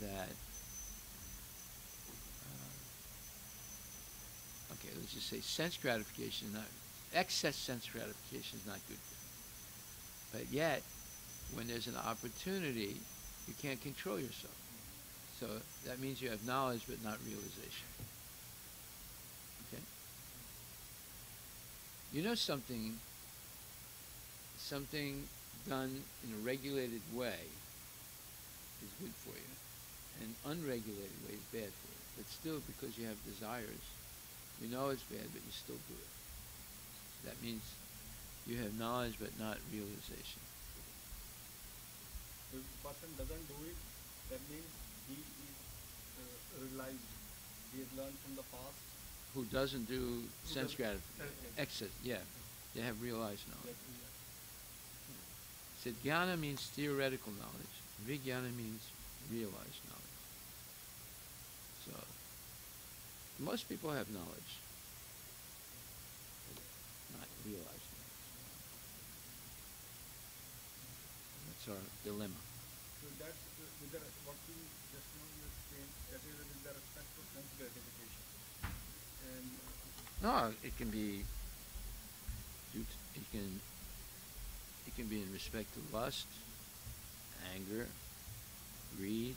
that, okay, let's just say sense gratification is not, excess sense gratification is not good for you. But yet, when there's an opportunity, you can't control yourself. So that means you have knowledge but not realization. Okay? You know something done in a regulated way is good for you. An unregulated way is bad for you. But still, because you have desires, you know it's bad, but you still do it. That means you have knowledge but not realization. If the person doesn't do it, that means he is realized. He has learned from the past. Who doesn't do sense doesn't- gratification? Excess, yeah. They have realized knowledge. That, So jnana means theoretical knowledge. Vijnana means realized knowledge. So most people have knowledge, not realized knowledge. That's our dilemma. So that's with the, what we just now you explained, that is with the respect to sense gratification. And No, it can be it can be in respect to lust, anger, greed,